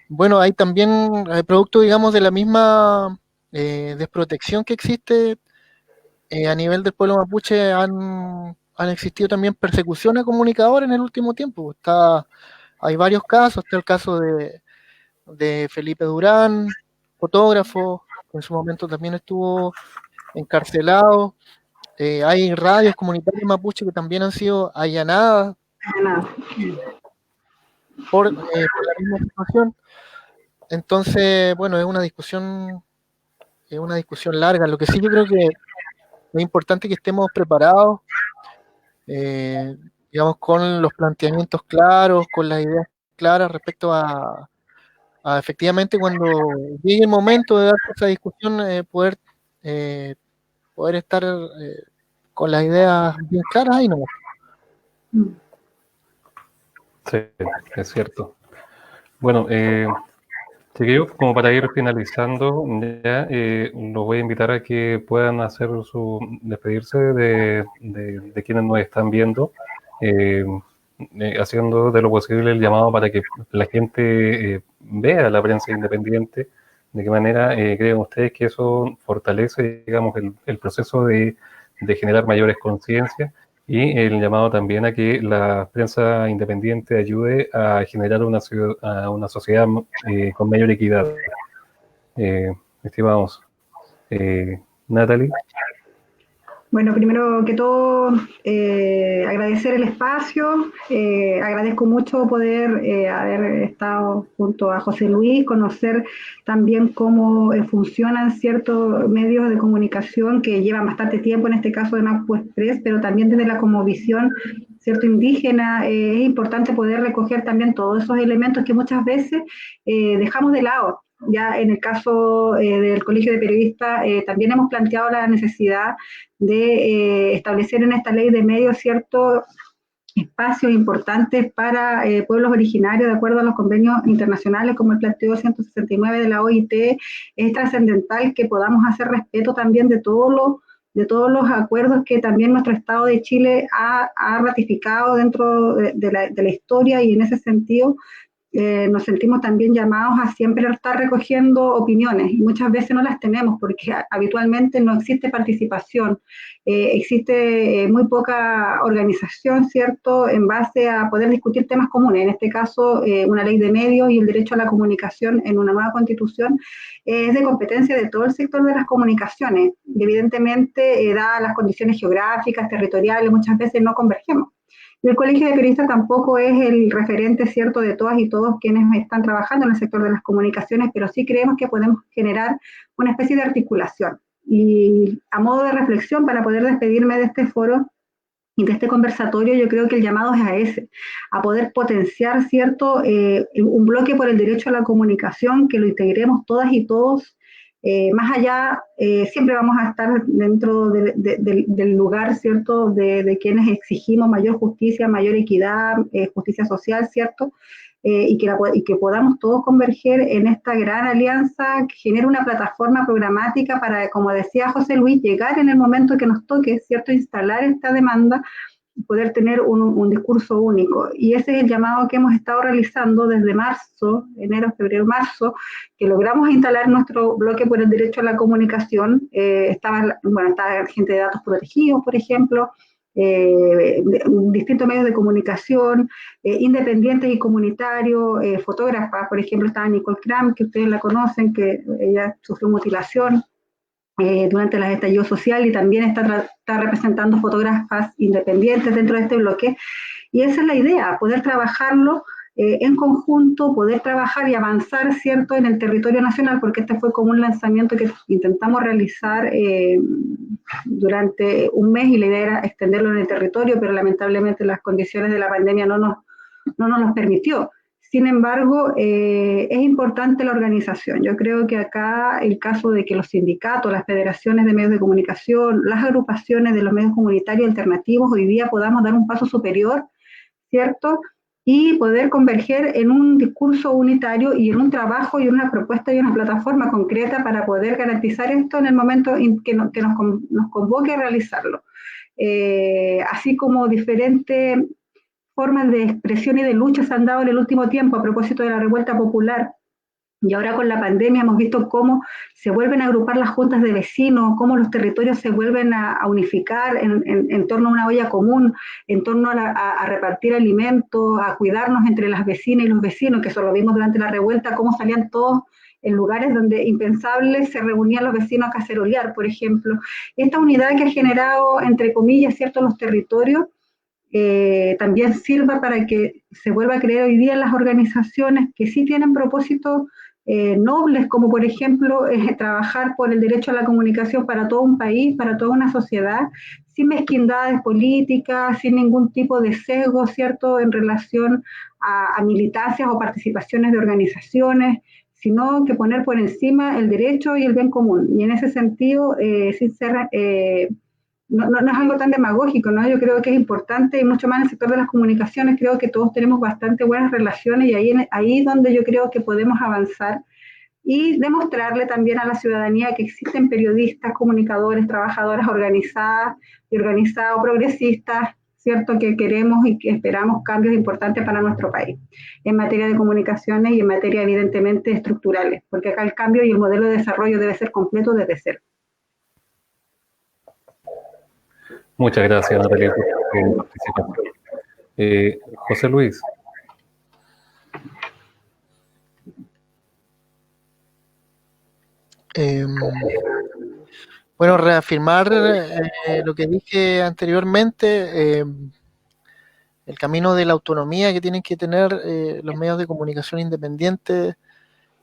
Bueno, hay también producto, digamos, de la misma desprotección que existe a nivel del pueblo mapuche, han existido también persecuciones a comunicadores en el último tiempo. Hay varios casos, está el caso de Felipe Durán, fotógrafo, que en su momento también estuvo encarcelado. Hay radios comunitarias mapuche que también han sido allanadas por la misma situación. Entonces, bueno, es una discusión larga. Lo que sí yo creo que es importante que estemos preparados, digamos, con los planteamientos claros, con las ideas claras respecto a efectivamente cuando llegue el momento de dar esa discusión, poder estar con las ideas bien claras ahí, ¿no? Sí, es cierto. Bueno, chiquillos, como para ir finalizando, ya los voy a invitar a que puedan despedirse de quienes nos están viendo, eh, haciendo de lo posible el llamado para que la gente vea la prensa independiente, de qué manera creen ustedes que eso fortalece, digamos, el proceso de generar mayores conciencias, y el llamado también a que la prensa independiente ayude a generar una sociedad con mayor equidad. Estimados, Natalie. Bueno, primero que todo, agradecer el espacio. Agradezco mucho poder haber estado junto a José Luis, conocer también cómo funcionan ciertos medios de comunicación que llevan bastante tiempo, en este caso de Mapu Express, pero también desde la cosmovisión cierto indígena. Es importante poder recoger también todos esos elementos que muchas veces dejamos de lado. Ya en el caso del Colegio de Periodistas también hemos planteado la necesidad de establecer en esta ley de medios ciertos espacios importantes para pueblos originarios de acuerdo a los convenios internacionales como el planteo 169 de la OIT. Es trascendental que podamos hacer respeto también de todos los acuerdos que también nuestro Estado de Chile ha ratificado dentro de la historia, y en ese sentido nos sentimos también llamados a siempre estar recogiendo opiniones, y muchas veces no las tenemos porque habitualmente no existe participación, existe muy poca organización, ¿cierto?, en base a poder discutir temas comunes. En este caso, una ley de medios y el derecho a la comunicación en una nueva constitución es de competencia de todo el sector de las comunicaciones, y evidentemente, dadas las condiciones geográficas, territoriales, muchas veces no convergemos. Y el Colegio de Periodistas tampoco es el referente, ¿cierto?, de todas y todos quienes están trabajando en el sector de las comunicaciones, pero sí creemos que podemos generar una especie de articulación. Y a modo de reflexión, para poder despedirme de este foro y de este conversatorio, yo creo que el llamado es a ese, a poder potenciar, ¿cierto?, un bloque por el derecho a la comunicación, que lo integremos todas y todos. Más allá, siempre vamos a estar dentro del lugar, ¿cierto?, de quienes exigimos mayor justicia, mayor equidad, justicia social, ¿cierto?, y que podamos todos converger en esta gran alianza que genere una plataforma programática para, como decía José Luis, llegar en el momento que nos toque, ¿cierto?, instalar esta demanda, poder tener un discurso único. Y ese es el llamado que hemos estado realizando desde marzo, enero, febrero, marzo, que logramos instalar nuestro bloque por el derecho a la comunicación. Estaba gente de datos protegidos, por ejemplo, distintos medios de comunicación, independientes y comunitarios, fotógrafas, por ejemplo, estaba Nicole Cram, que ustedes la conocen, que ella sufrió mutilación durante el estallido social, y también está representando fotógrafas independientes dentro de este bloque. Y esa es la idea, poder trabajarlo en conjunto, poder trabajar y avanzar, ¿cierto?, en el territorio nacional, porque este fue como un lanzamiento que intentamos realizar durante un mes, y la idea era extenderlo en el territorio, pero lamentablemente las condiciones de la pandemia no nos lo permitió. Sin embargo, es importante la organización. Yo creo que acá el caso de que los sindicatos, las federaciones de medios de comunicación, las agrupaciones de los medios comunitarios alternativos hoy día podamos dar un paso superior, ¿cierto?, y poder converger en un discurso unitario y en un trabajo y una propuesta y una plataforma concreta para poder garantizar esto en el momento que nos convoque a realizarlo. Así como diferentes formas de expresión y de lucha se han dado en el último tiempo a propósito de la revuelta popular. Y ahora con la pandemia hemos visto cómo se vuelven a agrupar las juntas de vecinos, cómo los territorios se vuelven a unificar en torno a una olla común, en torno a repartir alimentos, a cuidarnos entre las vecinas y los vecinos, que eso lo vimos durante la revuelta, cómo salían todos en lugares donde impensables se reunían los vecinos a cacerolear, por ejemplo. Esta unidad que ha generado, entre comillas, cierto, los territorios, también sirva para que se vuelva a creer hoy día en las organizaciones que sí tienen propósitos nobles, como por ejemplo trabajar por el derecho a la comunicación para todo un país, para toda una sociedad, sin mezquindades políticas, sin ningún tipo de sesgo, ¿cierto?, en relación a militancias o participaciones de organizaciones, sino que poner por encima el derecho y el bien común. Y en ese sentido, sin ser no es algo tan demagógico, ¿no? Yo creo que es importante, y mucho más en el sector de las comunicaciones, creo que todos tenemos bastante buenas relaciones y ahí es donde yo creo que podemos avanzar y demostrarle también a la ciudadanía que existen periodistas, comunicadores, trabajadoras organizadas y organizados, progresistas, ¿cierto?, que queremos y que esperamos cambios importantes para nuestro país en materia de comunicaciones y en materia evidentemente estructurales, porque acá el cambio y el modelo de desarrollo debe ser completo desde cero. Muchas gracias, Natalia, por tu participación. José Luis. Bueno, reafirmar lo que dije anteriormente, el camino de la autonomía que tienen que tener los medios de comunicación independientes,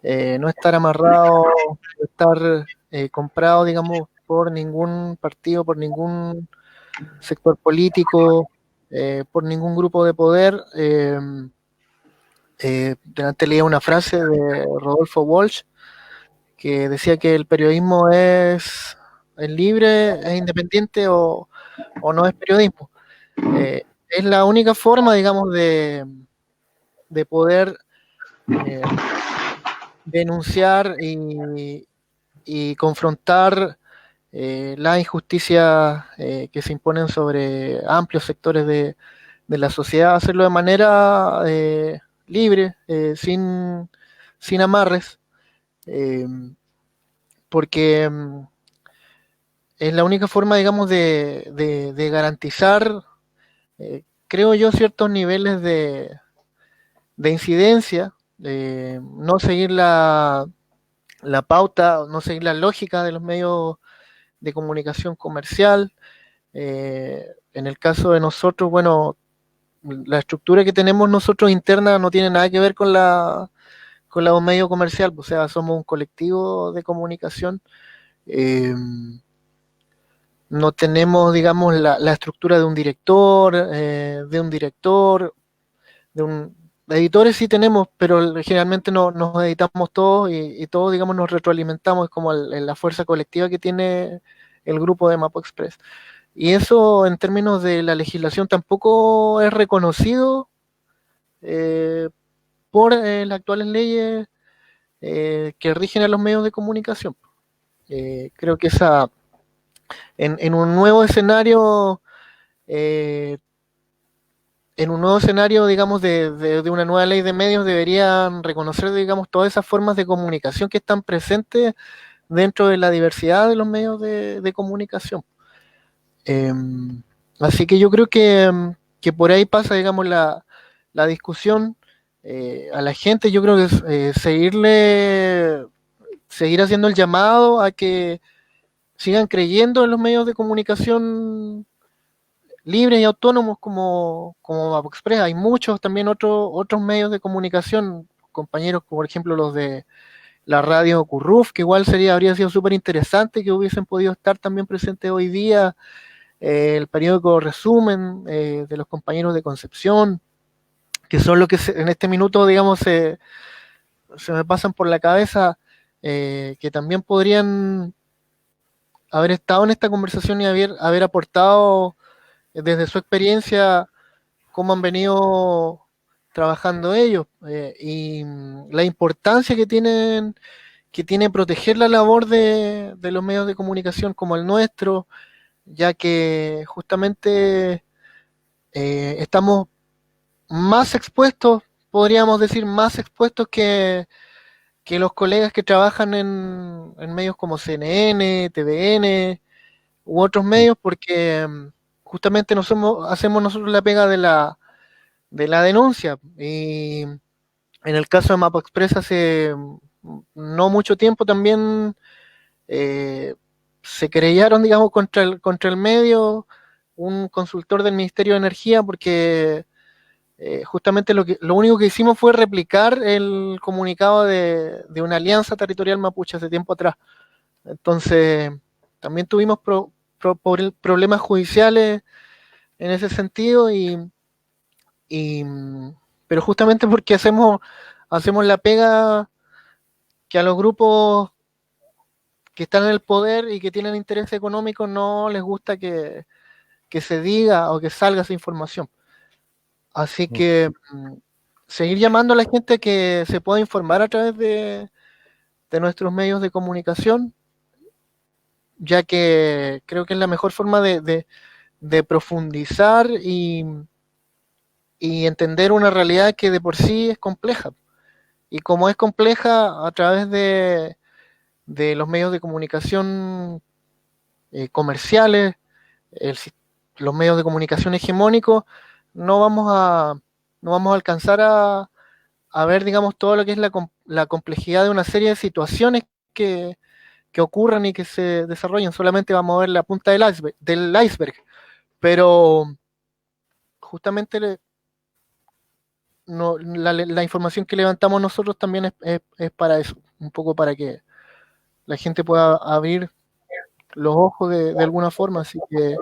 no estar amarrado, no estar comprado, digamos, por ningún partido, por ningún sector político, por ningún grupo de poder. Delante leía una frase de Rodolfo Walsh que decía que el periodismo es libre, es independiente o no es periodismo. Es la única forma, digamos, de poder denunciar y confrontar las injusticias que se imponen sobre amplios sectores de la sociedad, hacerlo de manera libre, sin amarres, porque es la única forma, digamos, de garantizar, creo yo, ciertos niveles de incidencia, no seguir la pauta, no seguir la lógica de los medios de comunicación comercial. En el caso de nosotros, bueno, la estructura que tenemos nosotros interna no tiene nada que ver con la medio comercial, o sea, somos un colectivo de comunicación. No tenemos, digamos, la estructura de un director, de editores sí tenemos, pero generalmente nos editamos todos y todos, digamos, nos retroalimentamos, es como la fuerza colectiva que tiene el grupo de Mapo Express. Y eso en términos de la legislación tampoco es reconocido por las actuales leyes que rigen a los medios de comunicación. Creo que en un nuevo escenario, digamos, de una nueva ley de medios deberían reconocer, digamos, todas esas formas de comunicación que están presentes dentro de la diversidad de los medios de comunicación. Así que yo creo que por ahí pasa, digamos, la discusión a la gente. Yo creo que seguir haciendo el llamado a que sigan creyendo en los medios de comunicación libres y autónomos como Mapo Express. Hay muchos también otros medios de comunicación, compañeros, por ejemplo los de la radio Curruf, que igual habría sido súper interesante que hubiesen podido estar también presentes hoy día, el periódico Resumen de los compañeros de Concepción, que son los que en este minuto, digamos, se me pasan por la cabeza, que también podrían haber estado en esta conversación y haber aportado desde su experiencia cómo han venido trabajando ellos, y la importancia que tiene proteger la labor de los medios de comunicación como el nuestro, ya que justamente estamos más expuestos, podríamos decir, más expuestos que los colegas que trabajan en medios como CNN, TVN u otros medios, porque justamente hacemos nosotros la pega de la denuncia. Y en el caso de Mapa Express hace no mucho tiempo también se querellaron, digamos, contra el medio, un consultor del Ministerio de Energía, porque justamente lo único que hicimos fue replicar el comunicado de una alianza territorial mapuche hace tiempo atrás. Entonces, también tuvimos problemas judiciales en ese sentido, pero justamente porque hacemos la pega que a los grupos que están en el poder y que tienen interés económico no les gusta que se diga o que salga esa información. Así que seguir llamando a la gente que se pueda informar a través de nuestros medios de comunicación, ya que creo que es la mejor forma de profundizar y entender una realidad que de por sí es compleja. Y como es compleja, a través de los medios de comunicación comerciales, los medios de comunicación hegemónicos, no vamos a alcanzar a ver, digamos, todo lo que es la complejidad de una serie de situaciones que ocurran y que se desarrollen. Solamente vamos a ver la punta del iceberg. Pero justamente la información que levantamos nosotros también es para eso, un poco para que la gente pueda abrir los ojos de alguna forma. Así que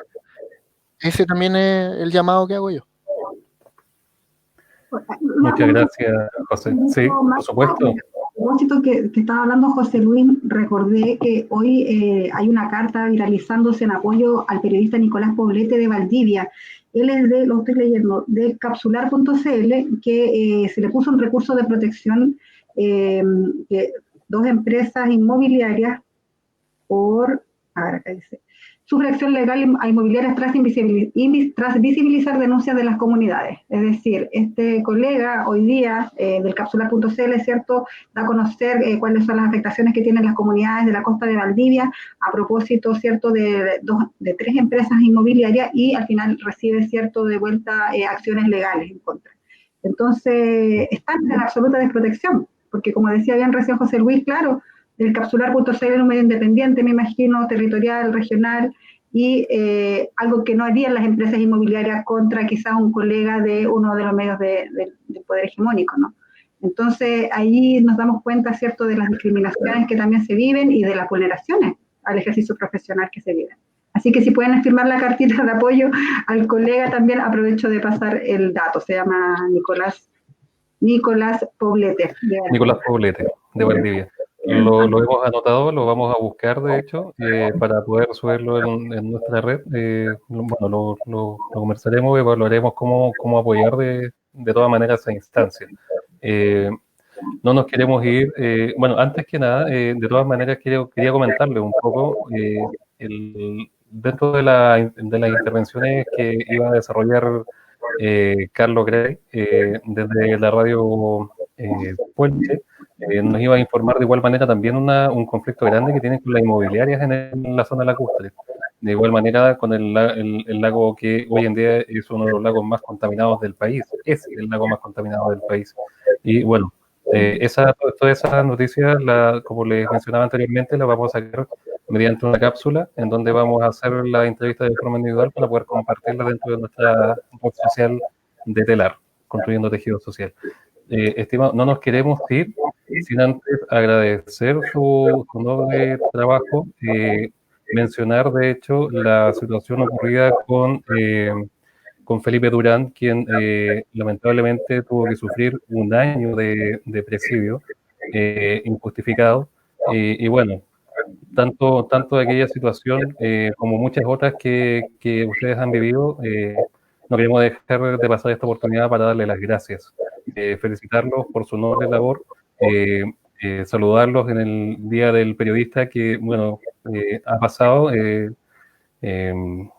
ese también es el llamado que hago yo. Muchas gracias, José. Sí, por supuesto. A propósito que estaba hablando José Luis, recordé que hoy hay una carta viralizándose en apoyo al periodista Nicolás Poblete de Valdivia. Él es lo estoy leyendo, de capsular.cl, que se le puso un recurso de protección que dos empresas inmobiliarias por, a ver, acá dice, sufre acción legal a inmobiliarias tras visibilizar denuncias de las comunidades. Es decir, este colega hoy día del capsular.cl, es cierto, da a conocer cuáles son las afectaciones que tienen las comunidades de la costa de Valdivia a propósito, cierto, de tres empresas inmobiliarias, y al final recibe, cierto, de vuelta acciones legales en contra. Entonces, están en absoluta desprotección, porque como decía bien recién José Luis, claro, el capsular.cl es un medio independiente, me imagino, territorial, regional, y algo que no harían las empresas inmobiliarias contra quizás un colega de uno de los medios del poder hegemónico, ¿no? Entonces, ahí nos damos cuenta, ¿cierto?, de las discriminaciones que también se viven y de las vulneraciones al ejercicio profesional que se viven. Así que si pueden firmar la cartita de apoyo al colega, también aprovecho de pasar el dato. Se llama Nicolás Poblete. Nicolás Poblete, de Valdivia. Lo hemos anotado, lo vamos a buscar, de hecho, para poder subirlo en nuestra red. Bueno, lo conversaremos, evaluaremos cómo apoyar de todas maneras esa instancia. No nos queremos ir. Bueno, antes que nada, de todas maneras, quería comentarles un poco dentro de las intervenciones que iba a desarrollar Carlos Grey desde la radio Puente. Nos iba a informar de igual manera también un conflicto grande que tienen con las inmobiliarias en la zona lacustre. De igual manera con el lago que hoy en día es uno de los lagos más contaminados del país, es el lago más contaminado del país. Y bueno, toda esa noticia, como les mencionaba anteriormente, la vamos a sacar mediante una cápsula en donde vamos a hacer la entrevista de forma individual para poder compartirla dentro de nuestra red social de Telar, Construyendo Tejido Social. Estimado, no nos queremos ir sin antes agradecer su noble trabajo, mencionar de hecho la situación ocurrida con Felipe Durán, quien lamentablemente tuvo que sufrir un año de presidio injustificado, y bueno, tanto de aquella situación como muchas otras que ustedes han vivido, no queremos dejar de pasar esta oportunidad para darle las gracias felicitarlos por su noble labor, saludarlos en el Día del Periodista que, bueno, ha pasado el, el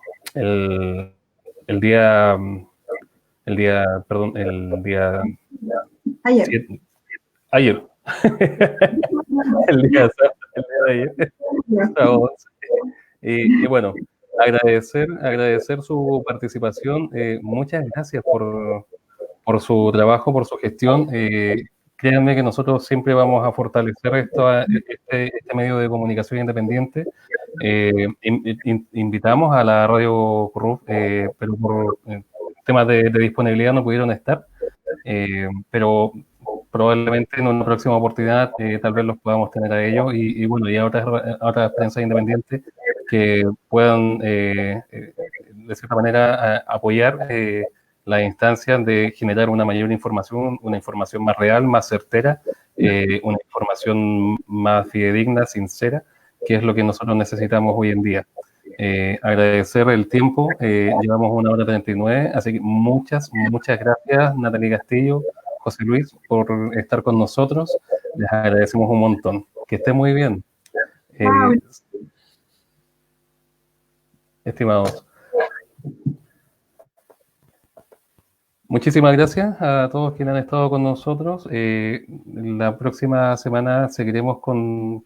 día, perdón, el día Ayer. ayer, el día de ayer, sábado 11. Y bueno, agradecer su participación. Muchas gracias por su trabajo, por su gestión. Créanme que nosotros siempre vamos a fortalecer este medio de comunicación independiente. Invitamos a la Radio Curruf, pero por temas de disponibilidad no pudieron estar, pero probablemente en una próxima oportunidad tal vez los podamos tener a ellos y bueno, y a otras prensas independientes que puedan de cierta manera apoyar las instancias de generar una mayor información, una información más real, más certera, una información más fidedigna, sincera, que es lo que nosotros necesitamos hoy en día. Agradecer el tiempo, llevamos 1 hora 39, así que muchas gracias, Natalie Castillo, José Luis, por estar con nosotros. Les agradecemos un montón. Que esté muy bien. Estimados. Muchísimas gracias a todos quienes han estado con nosotros. La próxima semana seguiremos con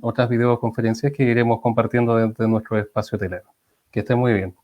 otras videoconferencias que iremos compartiendo desde nuestro espacio telero. Que estén muy bien.